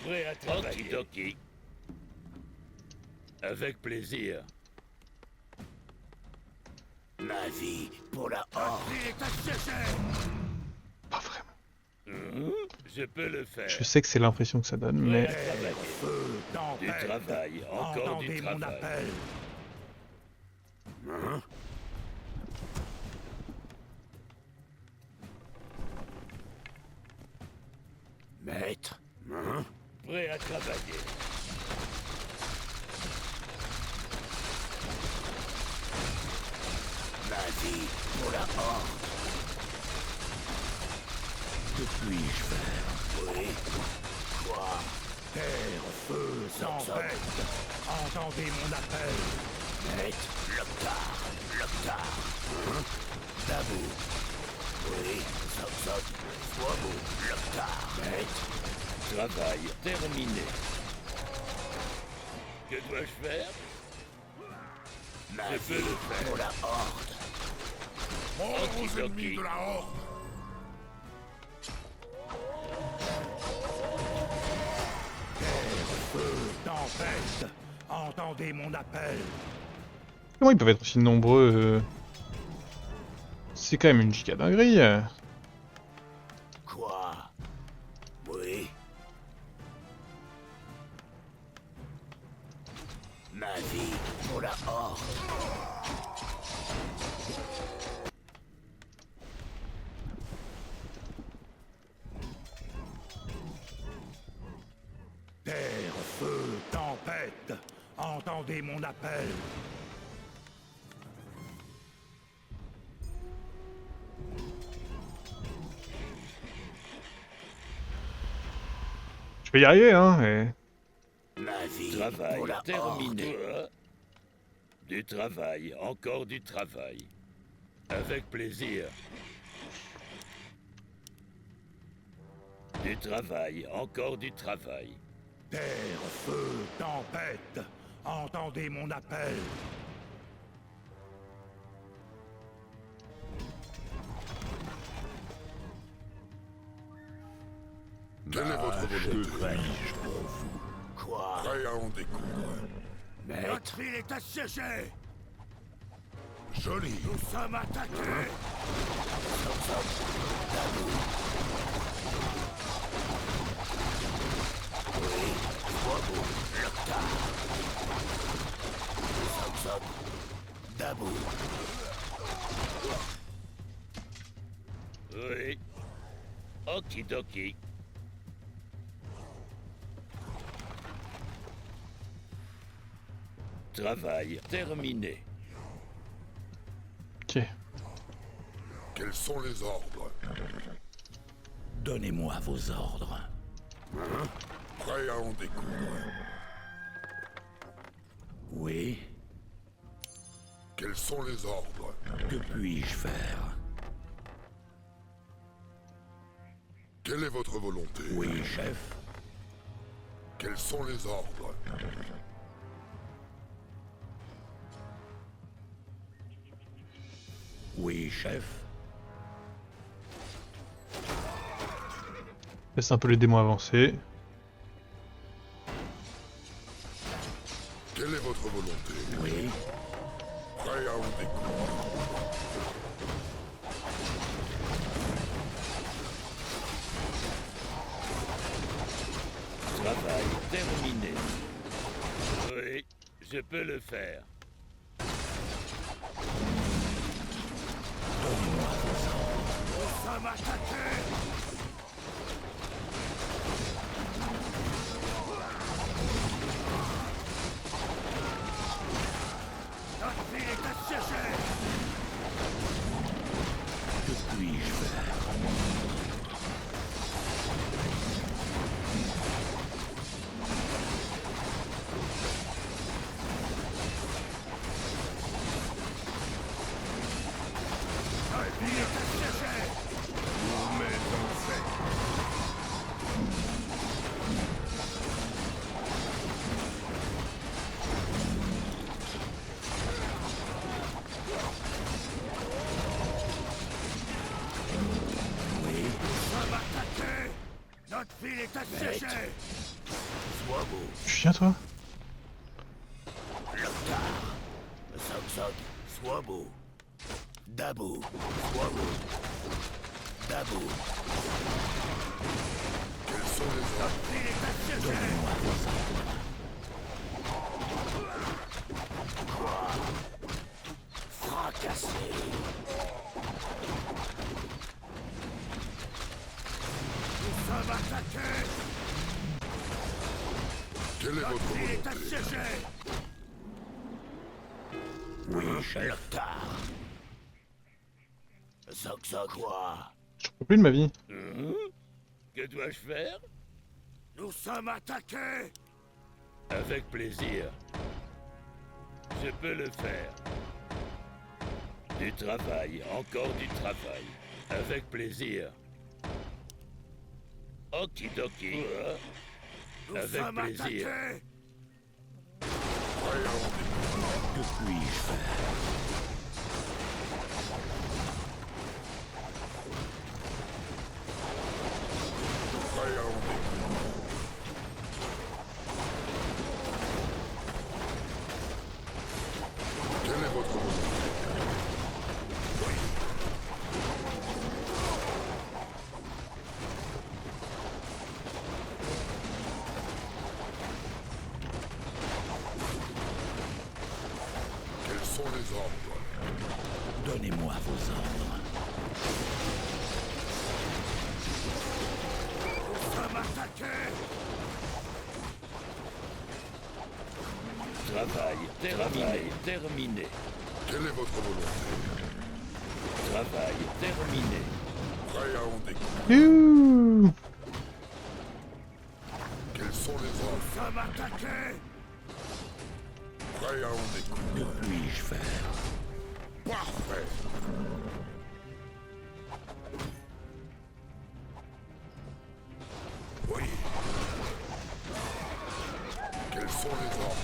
Prêt à travailler. Okidoki. Avec plaisir. Ma vie pour la Horde. Notre ville est assiégée. Pas vraiment. Je peux le faire. Je sais que c'est l'impression que ça donne, mais... Prêt à travailler. Feu, Du tempête. travail, encore du Entendez mon travail. appel. Maître. Prêt à travailler. Ma vie pour la Horde. Que puis-je faire? Oui. Quoi? Terre, feu, tempête. Entendez mon appel. Maître. Loctar. Dabou. Oui. Zog-Zog. Swabou. Loctar. Maître. Travail terminé. Que dois-je faire? Ma Je peux vie le faire. pour la Horde. Mort aux ennemis Okidoki. de la Horde! Feu, tempête. Entendez mon appel. Comment ils peuvent être aussi nombreux C'est quand même une giga dinguerie. Quoi? Oui. Ma vie pour la Horde. Terre, feu, tempête. Entendez mon appel. Je vais y arriver, hein. Et... Ma vie Travail pour la Horde. terminé. Du travail, encore du travail. Avec plaisir. Du travail, encore du travail. Terre, feu, tempête, entendez mon appel. Quelle est votre volonté? Quoi? Prêt à en découdre. Notre ville est assiégée! Joli. Nous sommes attaqués! Oui, Swabu, Loktar. Soksok, Dabou. Oui. Okidoki. Travail terminé. Ok. Quels sont les ordres? Donnez-moi vos ordres. Prêt à en découdre. Oui, Quels sont les ordres? que puis-je faire? Quelle est votre volonté? Oui, chef. Quels sont les ordres? Oui, chef. Laisse un peu les démons avancer. Quelle est votre volonté? Oui, Prêt à en découdre. Travail terminé. Oui, je peux le faire. Nous sommes attaqués! Notre ville est assiégée! que puis-je faire? Notre ville est assiégée! Vous mettez en fait. Nous sommes attaqués! Notre ville est assiégée! Swabu, Tu viens toi? Loktar. Soksok, Swabu. Dabou, Swabu. Dabou. Quels sont les ordres? Notre ville est assiégée! Quoi? Fracassé! Nous sommes attaqués! Quelle est Notre votre ville est volonté? assiégée! Oui, chef. Loktar. Soksok, quoi? Je peux plus de ma vie. Que dois-je faire? Nous sommes attaqués! Avec plaisir. Je peux le faire. Du travail, encore du travail. Avec plaisir. Okidoki. Nous Avec sommes plaisir. attaqués! Prêt à en découdre. Que puis-je faire? Prêt à en découdre. Quelle est votre volonté? Quels sont les ordres? Donnez-moi vos ordres. Nous sommes attaqués! Travail terminé. Quelle est votre volonté? Travail terminé. Prêt à en découdre. Youhou. Quels sont les ordres? Nous sommes attaqués! Prêt à en découdre. Que puis-je faire? Parfait. Oui. Quels sont les ordres?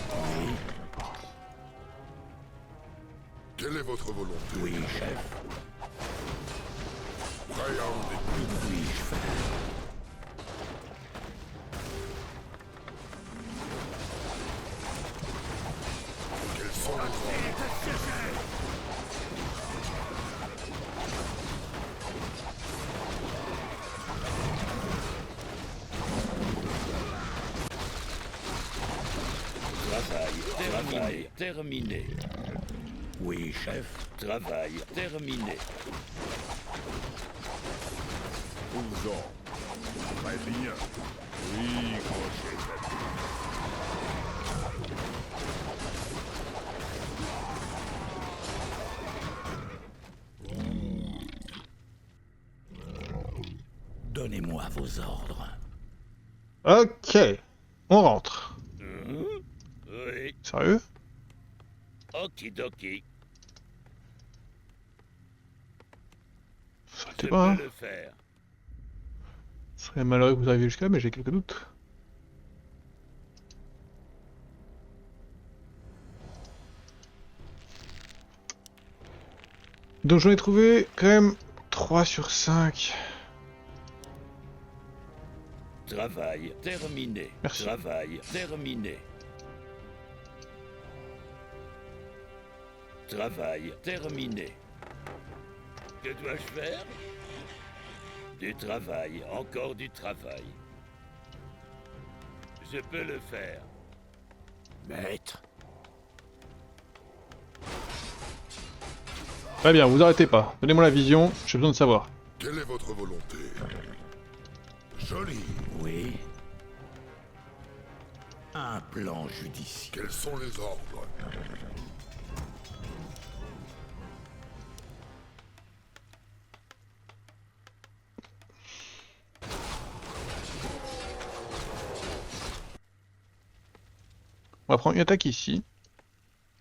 Quelle est votre volonté? Oui, chef. Prêt à en découdre. Que puis-je faire? Quels sont les ordres? Travail terminé. Oui, chef. Travail terminé. Aux ordres. Très bien. Oui, grand chef. Donnez-moi vos ordres. Ok, on rentre. Oui. Sérieux? Okidoki. Ça aurait Je été pas, hein. peux le faire. Ce serait malheureux que vous arriviez jusqu'à là, mais j'ai quelques doutes. Donc j'en ai trouvé quand même 3 sur 5. Travail terminé. Merci. Travail terminé. Travail terminé. Que dois-je faire? Du travail, encore du travail. Je peux le faire. Maître, Très bien, vous arrêtez pas. Donnez-moi la vision, j'ai besoin de savoir. Quelle est votre volonté? Joli. Oui. Un plan judicieux. Quels sont les ordres? On va prendre une attaque ici.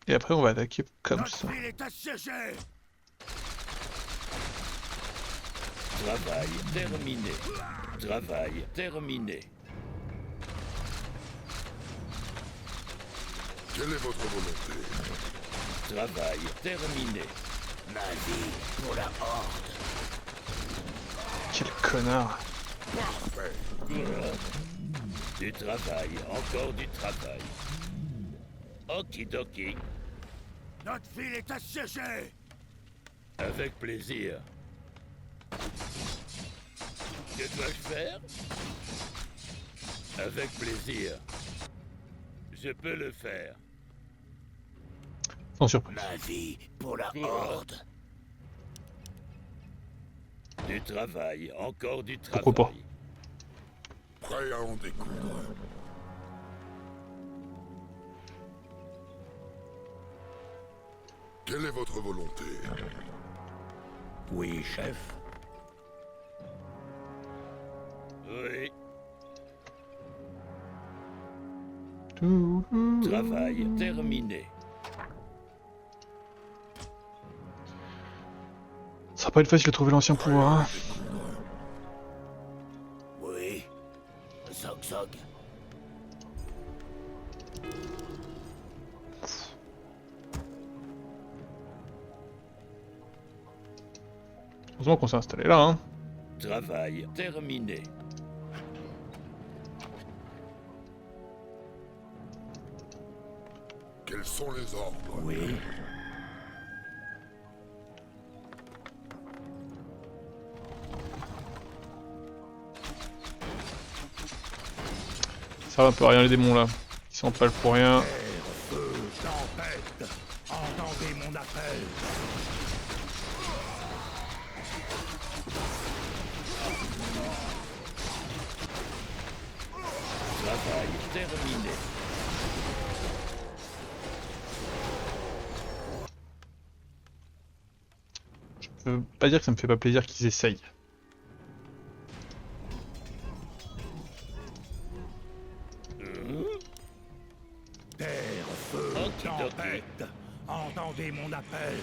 Et après on va attaquer comme notre ça. ville est assiégée. Travail terminé. Travail terminé. Quelle est votre volonté? Travail terminé. Ma vie pour la Horde. Quel connard. Parfait. Du travail, encore du travail. Okidoki. Notre ville est assiégée. Avec plaisir. Que dois-je faire? Avec plaisir. Je peux le faire. Sans surprise. Ma vie pour la Horde. Du travail, encore du travail. Pourquoi pas? Prêt à en découdre. Quelle est votre volonté? Oui, chef. Oui. Tout. Travail terminé. Ça va pas être facile de trouver l'ancien pouvoir, hein. Oui. Zog Zog. Heureusement qu'on s'est installé là, hein. Travail terminé. Quels sont les ordres? Oui. Ça va un peu rien les démons là. Ils s'empalent pour rien. Terre, feu, tempête. Entendez mon appel. Travail terminé. Je veux pas dire que ça me fait pas plaisir qu'ils essayent. Terre, feu, Okidoki. tempête, entendez mon appel.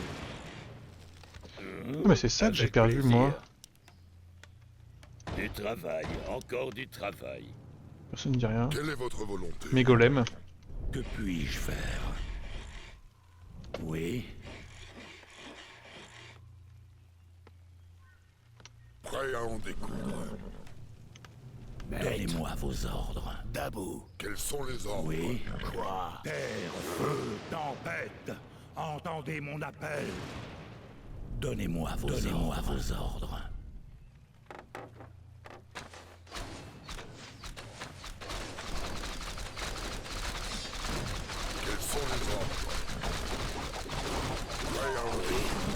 Mais c'est ça que j'ai Avec perdu, plaisir. moi. Du travail, encore du travail. Personne ne dit rien. Quelle est votre volonté? Mes golems. Que puis-je faire? Oui, Prêt à en découdre. donnez-moi vos ordres. Dabou. Quels sont les ordres? Oui, Quoi? terre, feu, tempête, entendez mon appel. Donnez-moi vos ordres. Quels sont les ordres? Prêt à en découdre.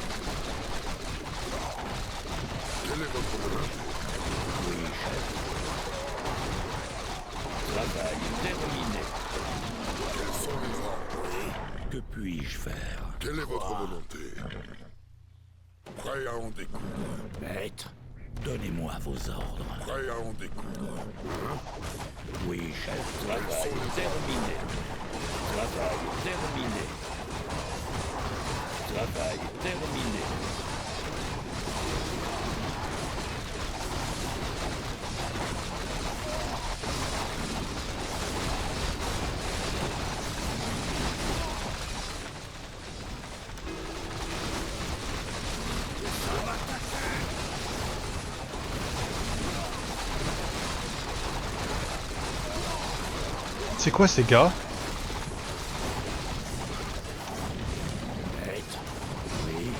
Quelle est votre volonté? Travail terminé. Quels sont les ordres? Que puis-je faire? Quelle est votre volonté? Prêt à en découdre. Maître. Donnez-moi vos ordres. Prêt à en découdre. Oui, chef. Travail terminé. Travail terminé. Travail terminé. C'est quoi ces gars? Maître. Oui,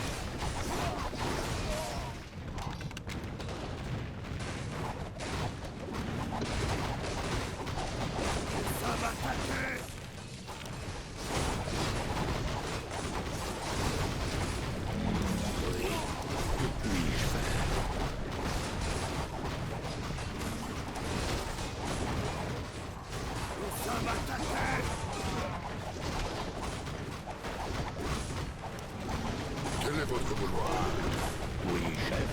Quelle est votre volonté? oui, chef.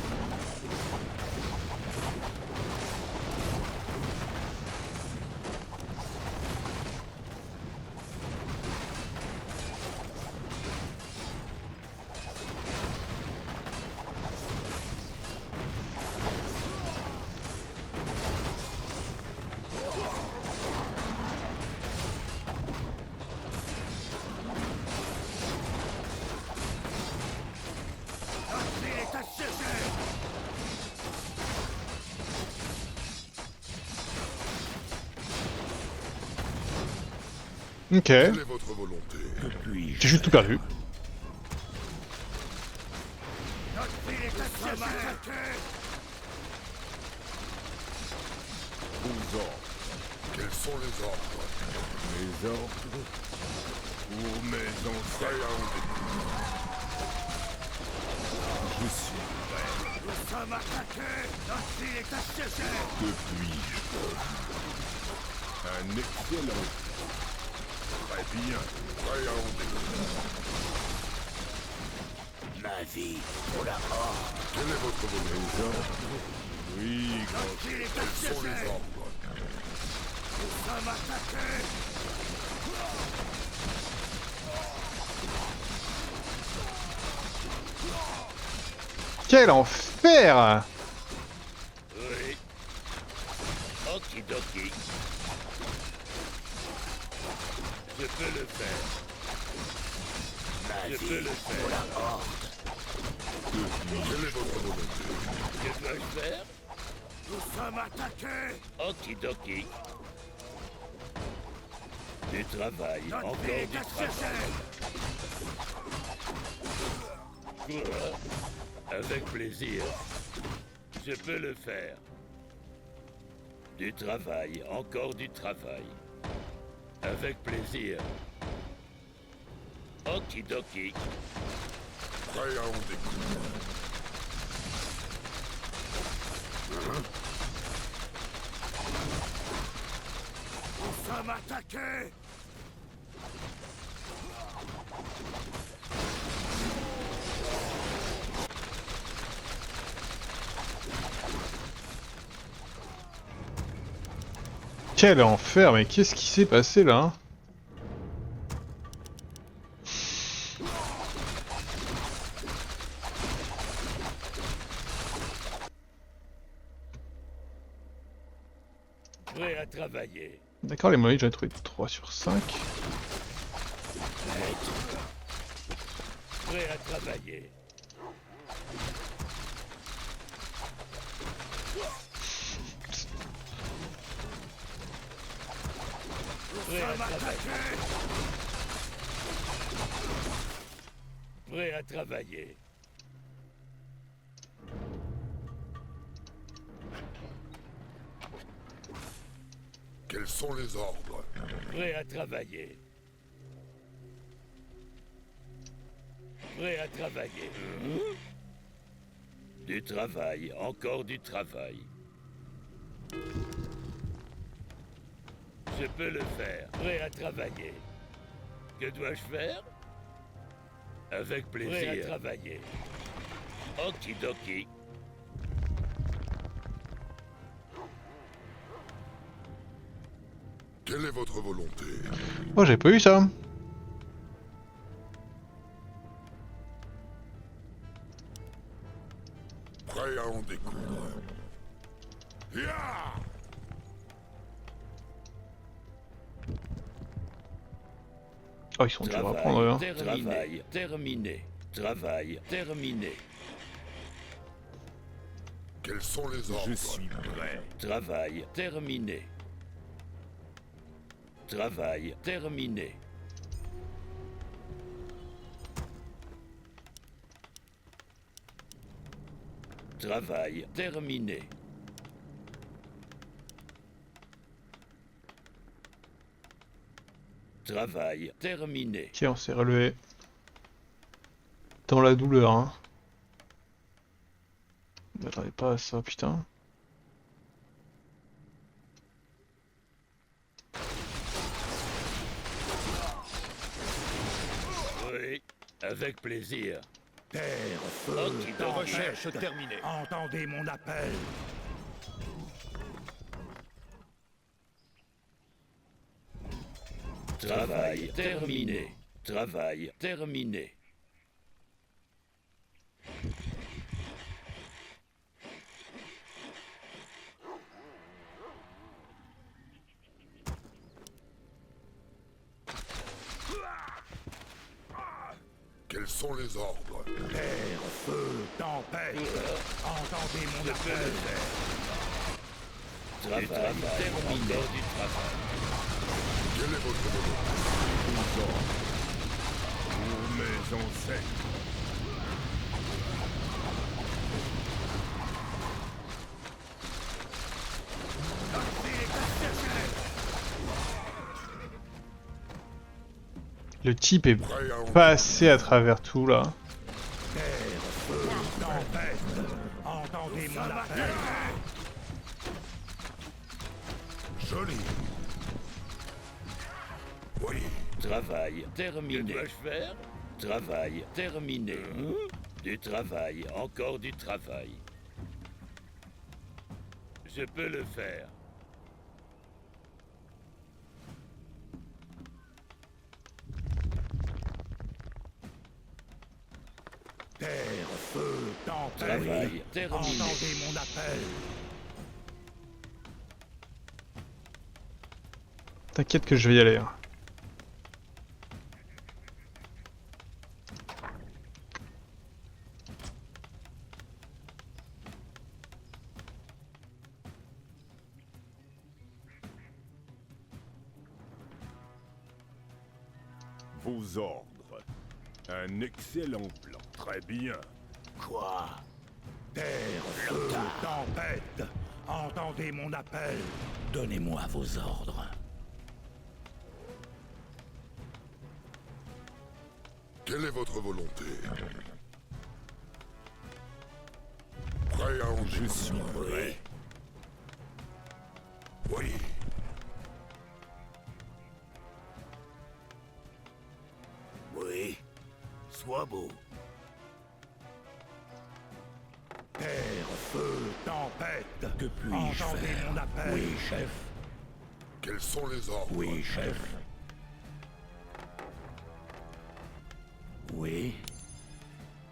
Ok. Quelle est votre volonté? Que puis-je J'ai juste tout perdu. Aux ordres. Quels sont les ordres? Mes ordres. Pour mes Prêt ancêtres. à en découdre. Je suis prêt. Nous sommes attaqués. Notre île est assiégée. Que puis-je faire? Un excellent. Très bien. Prêt à en découdre. Ma vie pour la horde. Quelle est votre volonté? Les ordres. Oui, grand Notre île est Quels sont les assiégée. ordres? Nous sommes attaqués. Quel enfer! Oui. Okidoki. Je peux le faire. Ma Je vie peux le pour faire. la horde. Quelle est votre volonté? Que dois-je faire? Nous sommes attaqués. Okidoki. Du travail, Notre encore île est du travail. assiégée. Quoi? Avec plaisir. Je peux le faire. Du travail, encore du travail. Avec plaisir. Okidoki. Prêt à en découdre. Nous sommes attaqués. Quel enfer, mais qu'est-ce qui s'est passé là? Prêt à travailler. D'accord, les moyens, j'en ai trouvé 3 sur 5. Prêt à travailler. Prêt à travailler. Prêt à travailler. Quels sont les ordres? Prêt à travailler. Prêt à travailler. Du travail, encore du travail. Je peux le faire. Prêt à travailler. Que dois-je faire? Avec plaisir. Prêt à travailler. Okidoki. Quelle est votre volonté? Oh, j'avais pas eu ça. Prêt à en découdre. Ya! Oh, ils sont durs à prendre, eux, hein. Travail terminé. Travail terminé. Quels sont les ordres? Je suis prêt. Travail terminé. Travail terminé. Travail terminé. Travail terminé. Ok, on s'est relevé. Dans la douleur, hein. Je m'attendais pas à ça, putain. Oui, avec plaisir. Terre, feu, Recherche tempête, terminée. entendez mon appel. Travail terminé. Travail terminé. Quels sont les ordres? Terre, feu, tempête, entendez mon appel. Travail terminé. Du travail. Quelle est votre volonté? Pour mes ancêtres. Le type est Prêt à en passé à travers tout, là. Terre, feu, tempête, entendez mon appel. Joli. Oui. Travail terminé. Que dois-je faire? Travail terminé. Du travail, encore du travail. Je peux le faire. Terre, feu, tempête, Travail terminé. entendez mon appel. T'inquiète que je vais y aller, hein. Vos ordres. Un excellent plan. Très bien. Quoi? Terre, feu, tempête, entendez mon appel. Donnez-moi vos ordres. Quelle est votre volonté? Prêt à en Je découdre. suis prêt. Oui. Oui. Sois beau. Terre, feu, tempête, Que puis-je entendez faire? mon appel. Oui, chef. Quels sont les ordres? Oui, chef. Oui.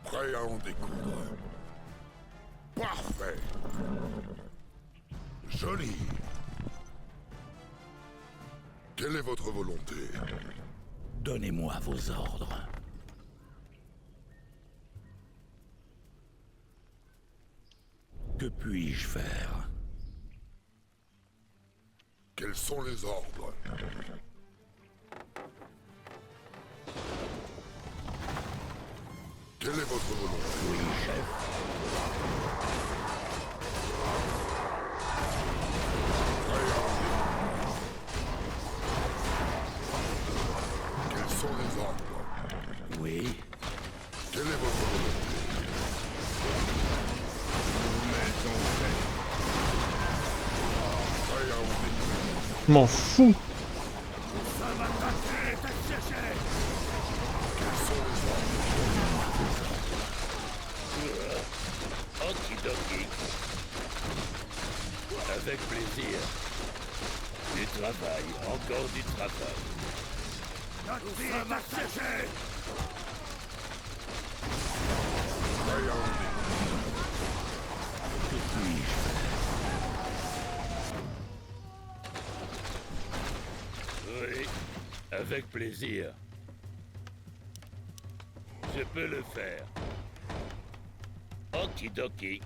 Prêt à en découdre. Parfait. Joli. Quelle est votre volonté? Donnez-moi vos ordres. Que puis-je faire? Quels sont les ordres? Quelle est votre volonté? Oui, chef. Quels sont les ordres? Oui. Quelle est votre volonté? Prêt à obéir. Je m'en fous. Quels sont les ordres? Okidoki. Avec plaisir. Du travail, encore du travail. Prêt à obéir. Que puis-je faire? Oui, avec plaisir. Je peux le faire. Okidoki.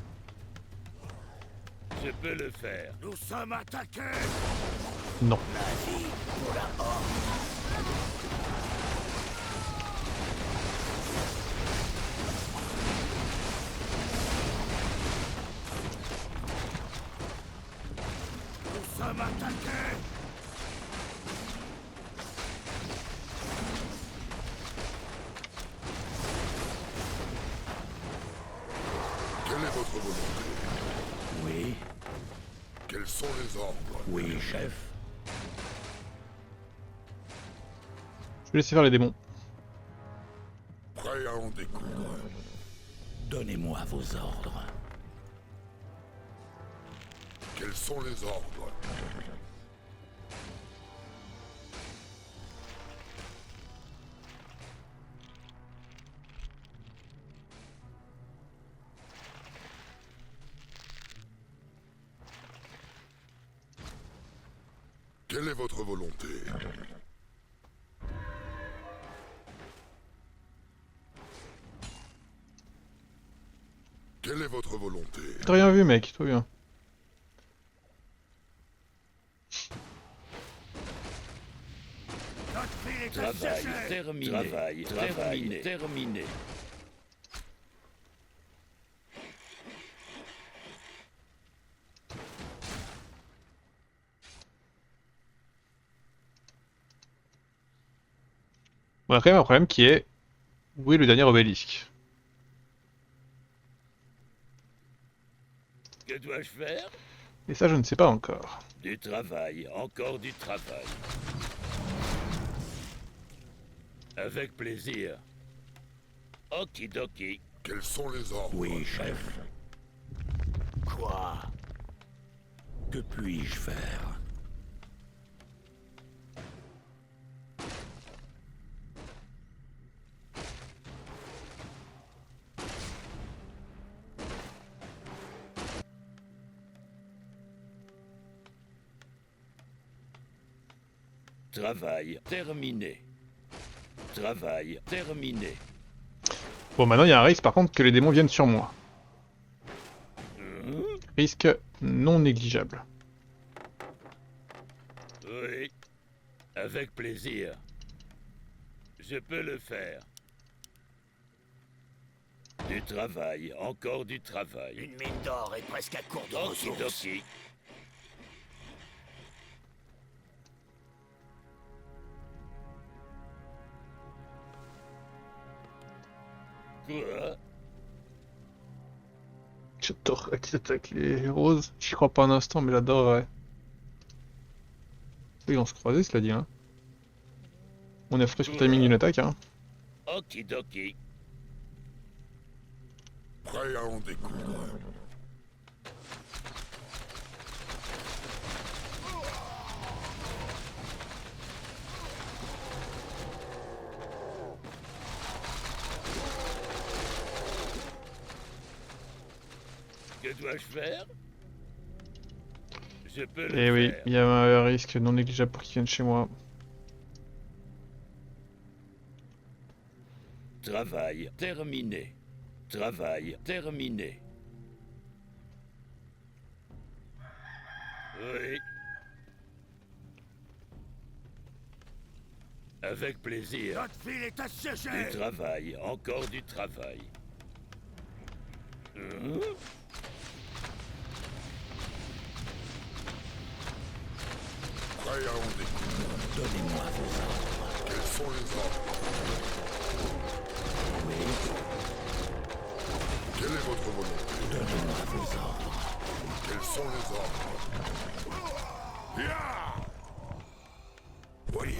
Je peux le faire. Nous sommes attaqués. Non. La vie pour la horde. Nous sommes attaqués. Quelle est votre volonté? Oui. Quels sont les ordres? Oui, chef. Je vais laisser faire les démons. Prêt à en découdre. Donnez-moi vos ordres. Quels sont les ordres? Quelle est votre volonté? Quelle est votre volonté? T'as rien vu, mec, tout bien. Notre ville est Travail assiégée. terminé. Travail terminé. On a quand même un problème qui est... Où est le dernier obélisque? Que dois-je faire? Et ça, je ne sais pas encore. Du travail, encore du travail. Avec plaisir. Okidoki. Quels sont les ordres? Oui, chef. Quoi? Que puis-je faire? Travail terminé. Travail terminé. Bon, maintenant, il y a un risque, par contre, que les démons viennent sur moi. Risque non négligeable. Oui. Avec plaisir. Je peux le faire. Du travail, encore du travail. Une mine d'or est presque à court de ressources. Okidoki. Quoi? J'adorerais qu'il attaque les roses. J'y crois pas un instant, mais j'adorerais. Ils vont se croiser, cela dit, hein. On est affreux sur le timing d'une attaque, hein. Okidoki. Prêt à en découdre. Que dois-je faire? Je peux le Et oui, faire. il y a un risque non négligeable pour qu'ils viennent chez moi. Travail terminé. Travail terminé. Oui. Avec plaisir. Notre ville est assiégée. Du travail, encore du travail. Prêt à en découdre. Donnez-moi vos ordres. Quels sont les ordres? Quelle est votre volonté? Donnez-moi vos ordres. Quels sont les ordres? Ya! Oui.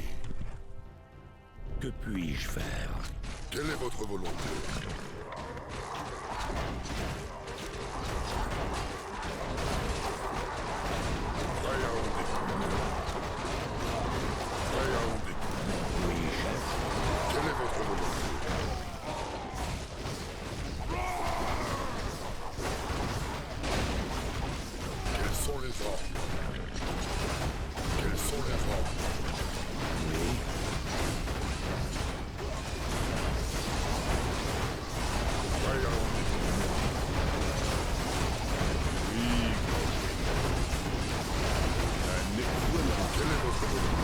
Que puis-je faire? Quelle est votre volonté? Prêt à en découdre. Prêt à en découdre. Oui, chef. Quelle est votre volonté? Quels sont les ordres? Quels sont les ordres? Prêt à en découdre. Oui, un excellent. Quelle est votre volonté?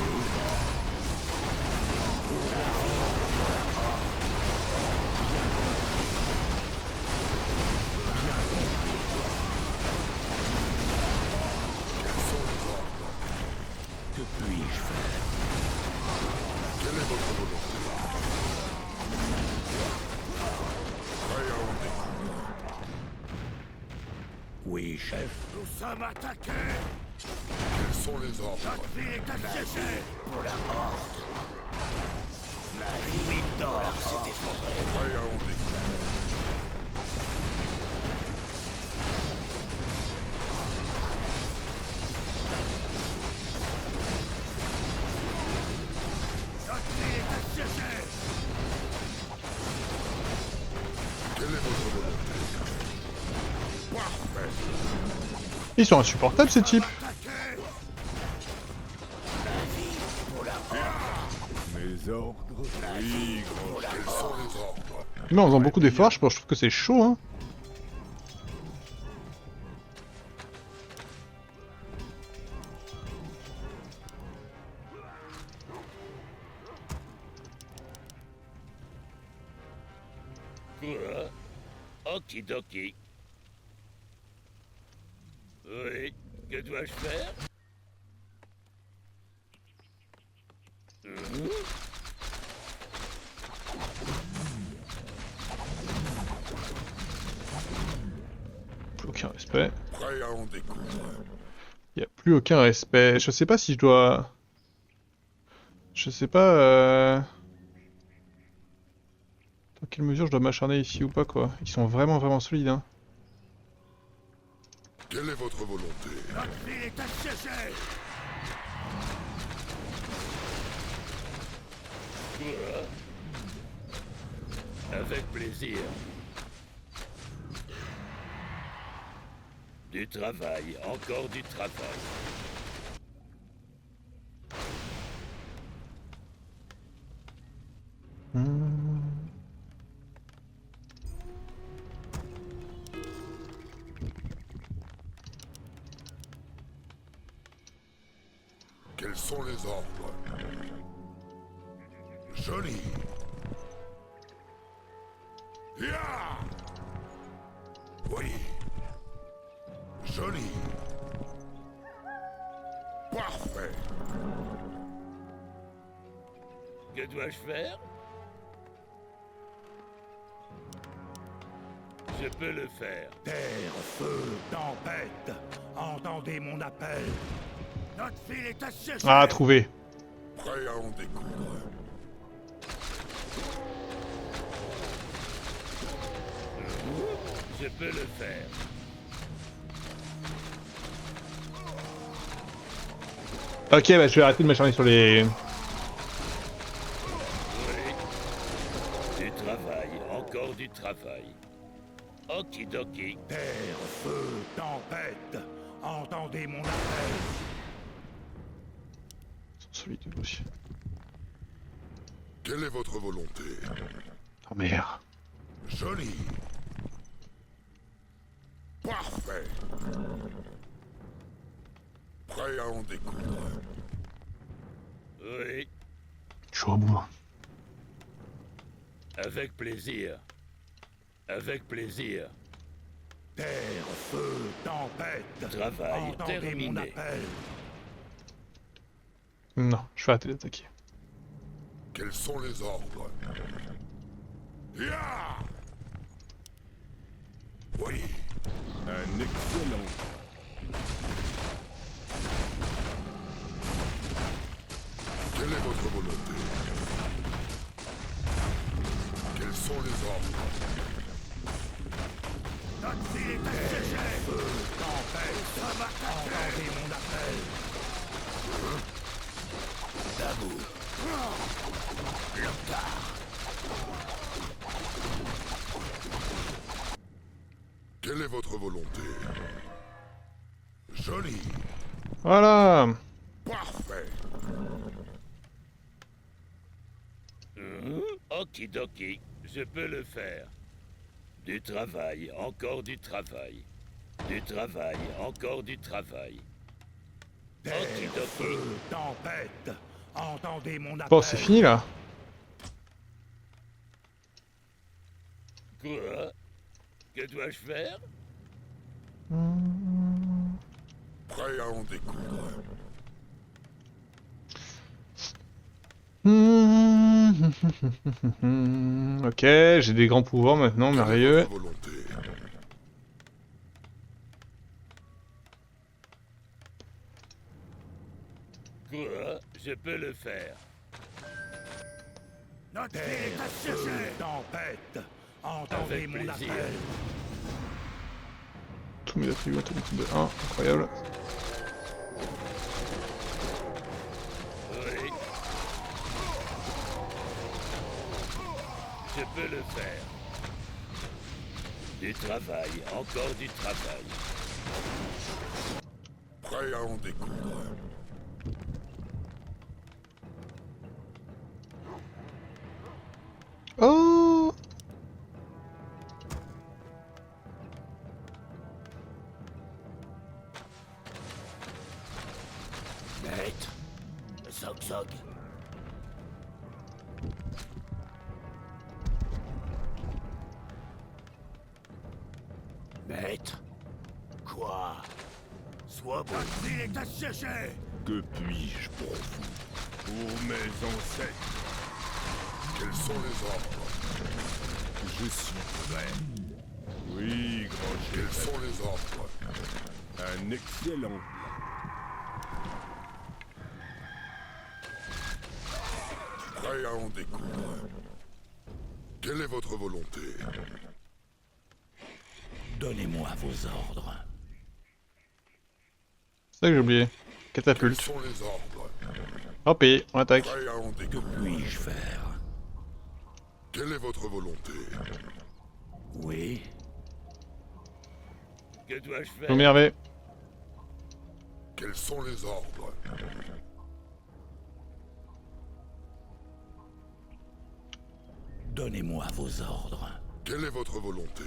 Quels sont les ordres? Que puis-je faire? Quelle est votre volonté? Prêt à en découdre. Oui, chef. Nous sommes attaqués! Quels sont les ordres? Notre ville est assiégée. Pour la horde. La nuit d'or s'est effondrée. Prêt à en découdre. Notre ville est assiégée. Quelle est votre volonté? Parfait! Ils sont insupportables ces types. Mes ordres? Oui, grand chef. Quels sont les ordres? Mais en faisant beaucoup d'efforts, je trouve que c'est chaud, hein. Quoi? Okidoki. Oui, que dois-je faire? Plus aucun respect. Prêt à en découdre. Il y a plus aucun respect. Je sais pas si je dois... Je sais pas... Dans quelle mesure je dois m'acharner ici ou pas, quoi. Ils sont vraiment solides, hein. Quelle est votre volonté? Notre ville est assiégée. Quoi? Avec plaisir. Du travail, encore du travail. Quels sont les ordres? Joli! Ya! Oui! Joli! Parfait! Que dois-je faire? Je peux le faire. Terre, feu, tempête. Entendez mon appel. Notre ville est assiégée. Ah, trouvé. Prêt à en découdre. Je peux le faire. Ok, bah je vais arrêter de m'acharner sur les... Oui. Du travail, encore du travail. Okidoki. Terre, feu, tempête. entendez mon appel. Celui de dossier. Quelle est votre volonté? Oh merde. Joli. Parfait. Prêt à en découdre. Oui, Je suis au bout. avec plaisir. Avec plaisir. Terre, feu, tempête, Travail entendez mon terminé. appel. Non, je vais arrêter d'attaquer. Quels sont les ordres? Ya! Oui. Un excellent. Quelle est votre volonté? Quels sont les ordres? Notre ville est assiégée. Feu, tempête, entendez mon appel. Dabou. Quelle est votre volonté? Joli. Voilà. Parfait. Okidoki, je peux le faire. Du travail, encore du travail. Du travail, encore du travail. Terre, Okidoki. feu, tempête, entendez mon appel. Bon, c'est fini là. Quoi? Que dois-je faire? Prêt à en découdre. Ok, j'ai des grands pouvoirs maintenant, Quelle est merveilleux. votre volonté? Quoi? Je peux le faire. Notre ville est assiégée. Tempête, entendez Avec mon plaisir. appel. Tous mes attributs atomiques de 1, incroyable. Oui. Je peux le faire. Du travail, encore du travail. Prêt à en découdre. Oh! Maître. Zog Zog. Maître. Quoi? Sois bon. Notre ville est assiégée. Que puis-je pour vous? Pour mes ancêtres, Quels sont les ordres? je suis prêt. Oui, grand Quels chef. sont les ordres? Un excellent. Prêt à en découdre. Quelle est votre volonté? Donnez-moi vos ordres. C'est ça que j'ai oublié. Quels Catapulte. sont les ordres? Hop, et on attaque. Prêt à en Que découdre. puis-je faire? Quelle est votre volonté? Oui. Que dois-je Vous faire? m'énervez. Quels sont les ordres? Donnez-moi vos ordres. Quelle est votre volonté?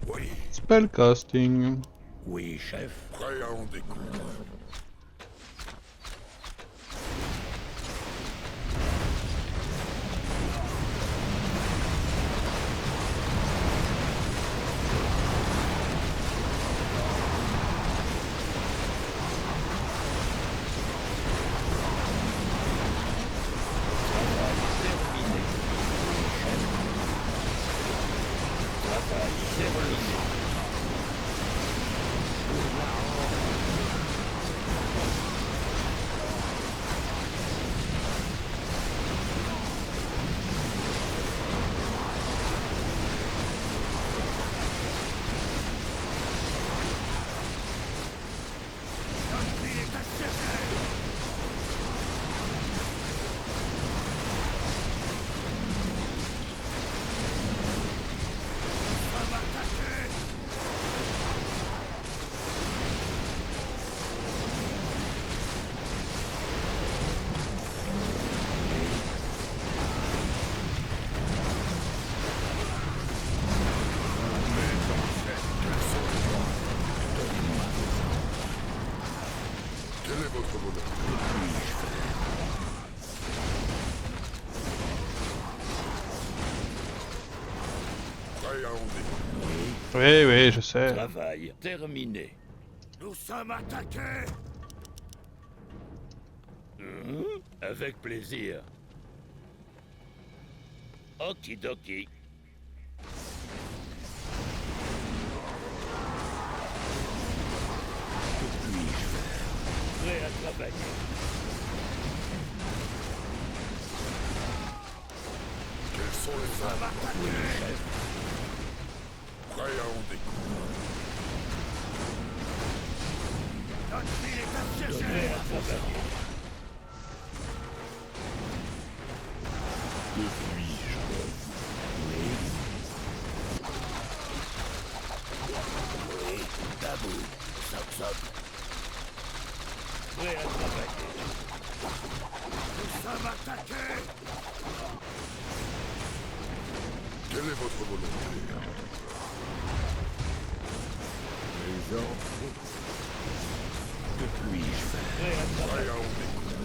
Oui. Spellcasting. Oui, chef. Prêt à en découdre. Prêt à en découdre. Oui, oui, je sais. Travail terminé. Nous sommes attaqués. Avec plaisir. Okidoki. Prêt à travailler. Quels sont les armes? Prêt à en découdre. Notre ville est assiégée. Prêt à travailler. Oui, Dabou. Sop sop. Prêt à travailler. Nous sommes attaqués. Quelle est votre volonté? Les ordres. Que puis-je faire? Prêt à travailler. Prêt à en découdre.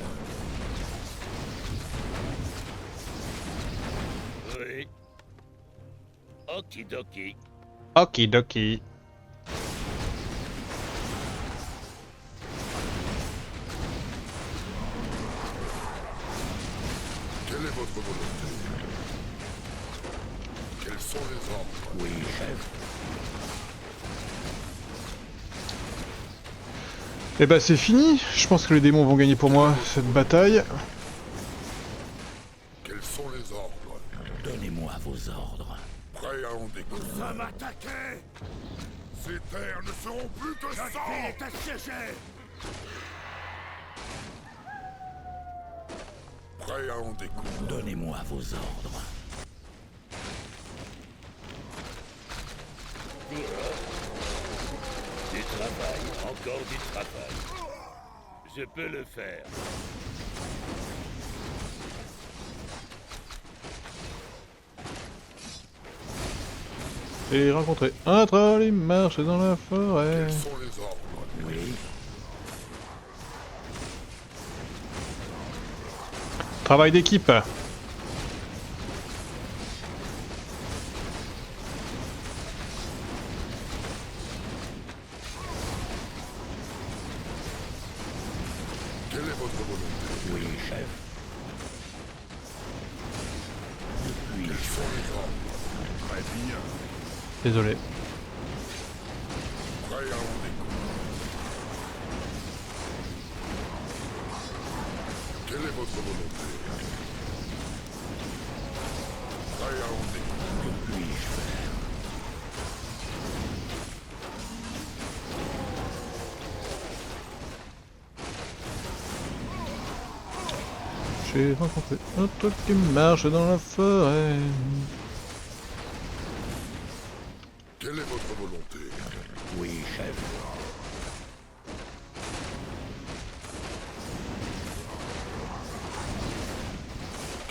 Oui. Okidoki. Okidoki. Quelle est votre volonté? Quels sont les ordres? Oui, chef. Et bah c'est fini. Je pense que les démons vont gagner pour moi cette bataille. Quels sont les ordres? Donnez-moi vos ordres. Prêt à en découdre. Nous sommes attaqués. Ces terres ne seront plus que Notre sang! ville est assiégée. Prêt à en découdre. Donnez-moi vos ordres. Du travail. Encore du travail. Je peux le faire. Et rencontrer un troll, il marche dans la forêt. Quels sont les ordres? Oui. Travail d'équipe. Quelle est votre volonté? Oui, chef. Quels sont les ordres? Très bien. Désolé. Prêt à en découdre. Quelle est votre volonté? Prêt à en découdre. Que puis-je faire? J'ai rencontré un troll qui marche dans la forêt. Quelle est votre volonté? Oui, chef.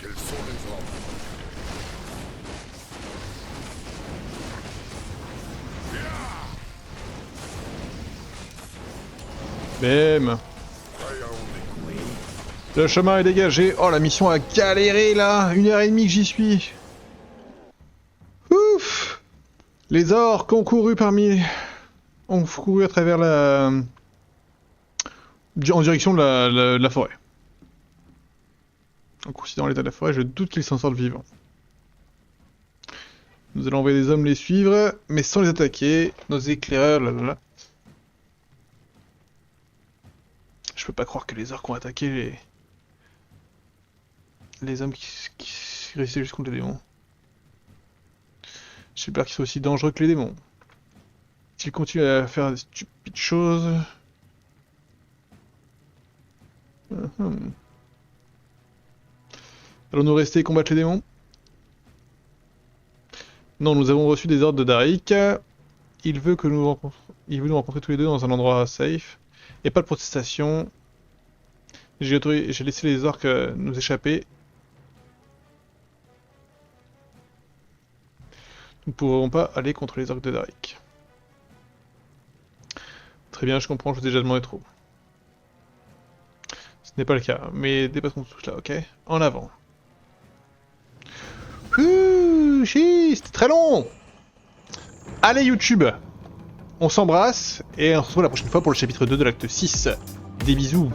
Quels sont les ordres? Bam. Prêt à en découdre. Le chemin est dégagé. Oh, la mission a galéré là. 1h30 que j'y suis. Ouf. Les orques ont couru ont couru à travers en direction de la forêt. En considérant l'état de la forêt, je doute qu'ils s'en sortent vivants. Nous allons envoyer des hommes les suivre, mais sans les attaquer. Nos éclaireurs, là. Je peux pas croire que les orques ont attaqué les hommes qui réussissaient juste contre les démons. J'espère qu'ils sont aussi dangereux que les démons. S'ils continuent à faire des stupides choses... Allons-nous rester et combattre les démons? Non, nous avons reçu des ordres de Darik. Il veut nous rencontrer tous les deux dans un endroit safe. Et pas de protestation. J'ai laissé les orques nous échapper. Nous ne pourrons pas aller contre les orques de Darik. Très bien, je comprends, je vous ai déjà demandé trop. Ce n'est pas le cas, mais dépassons tout cela, ok? En avant. C'était très long! Allez YouTube, on s'embrasse et on se retrouve la prochaine fois pour le chapitre 2 de l'acte 6. Des bisous.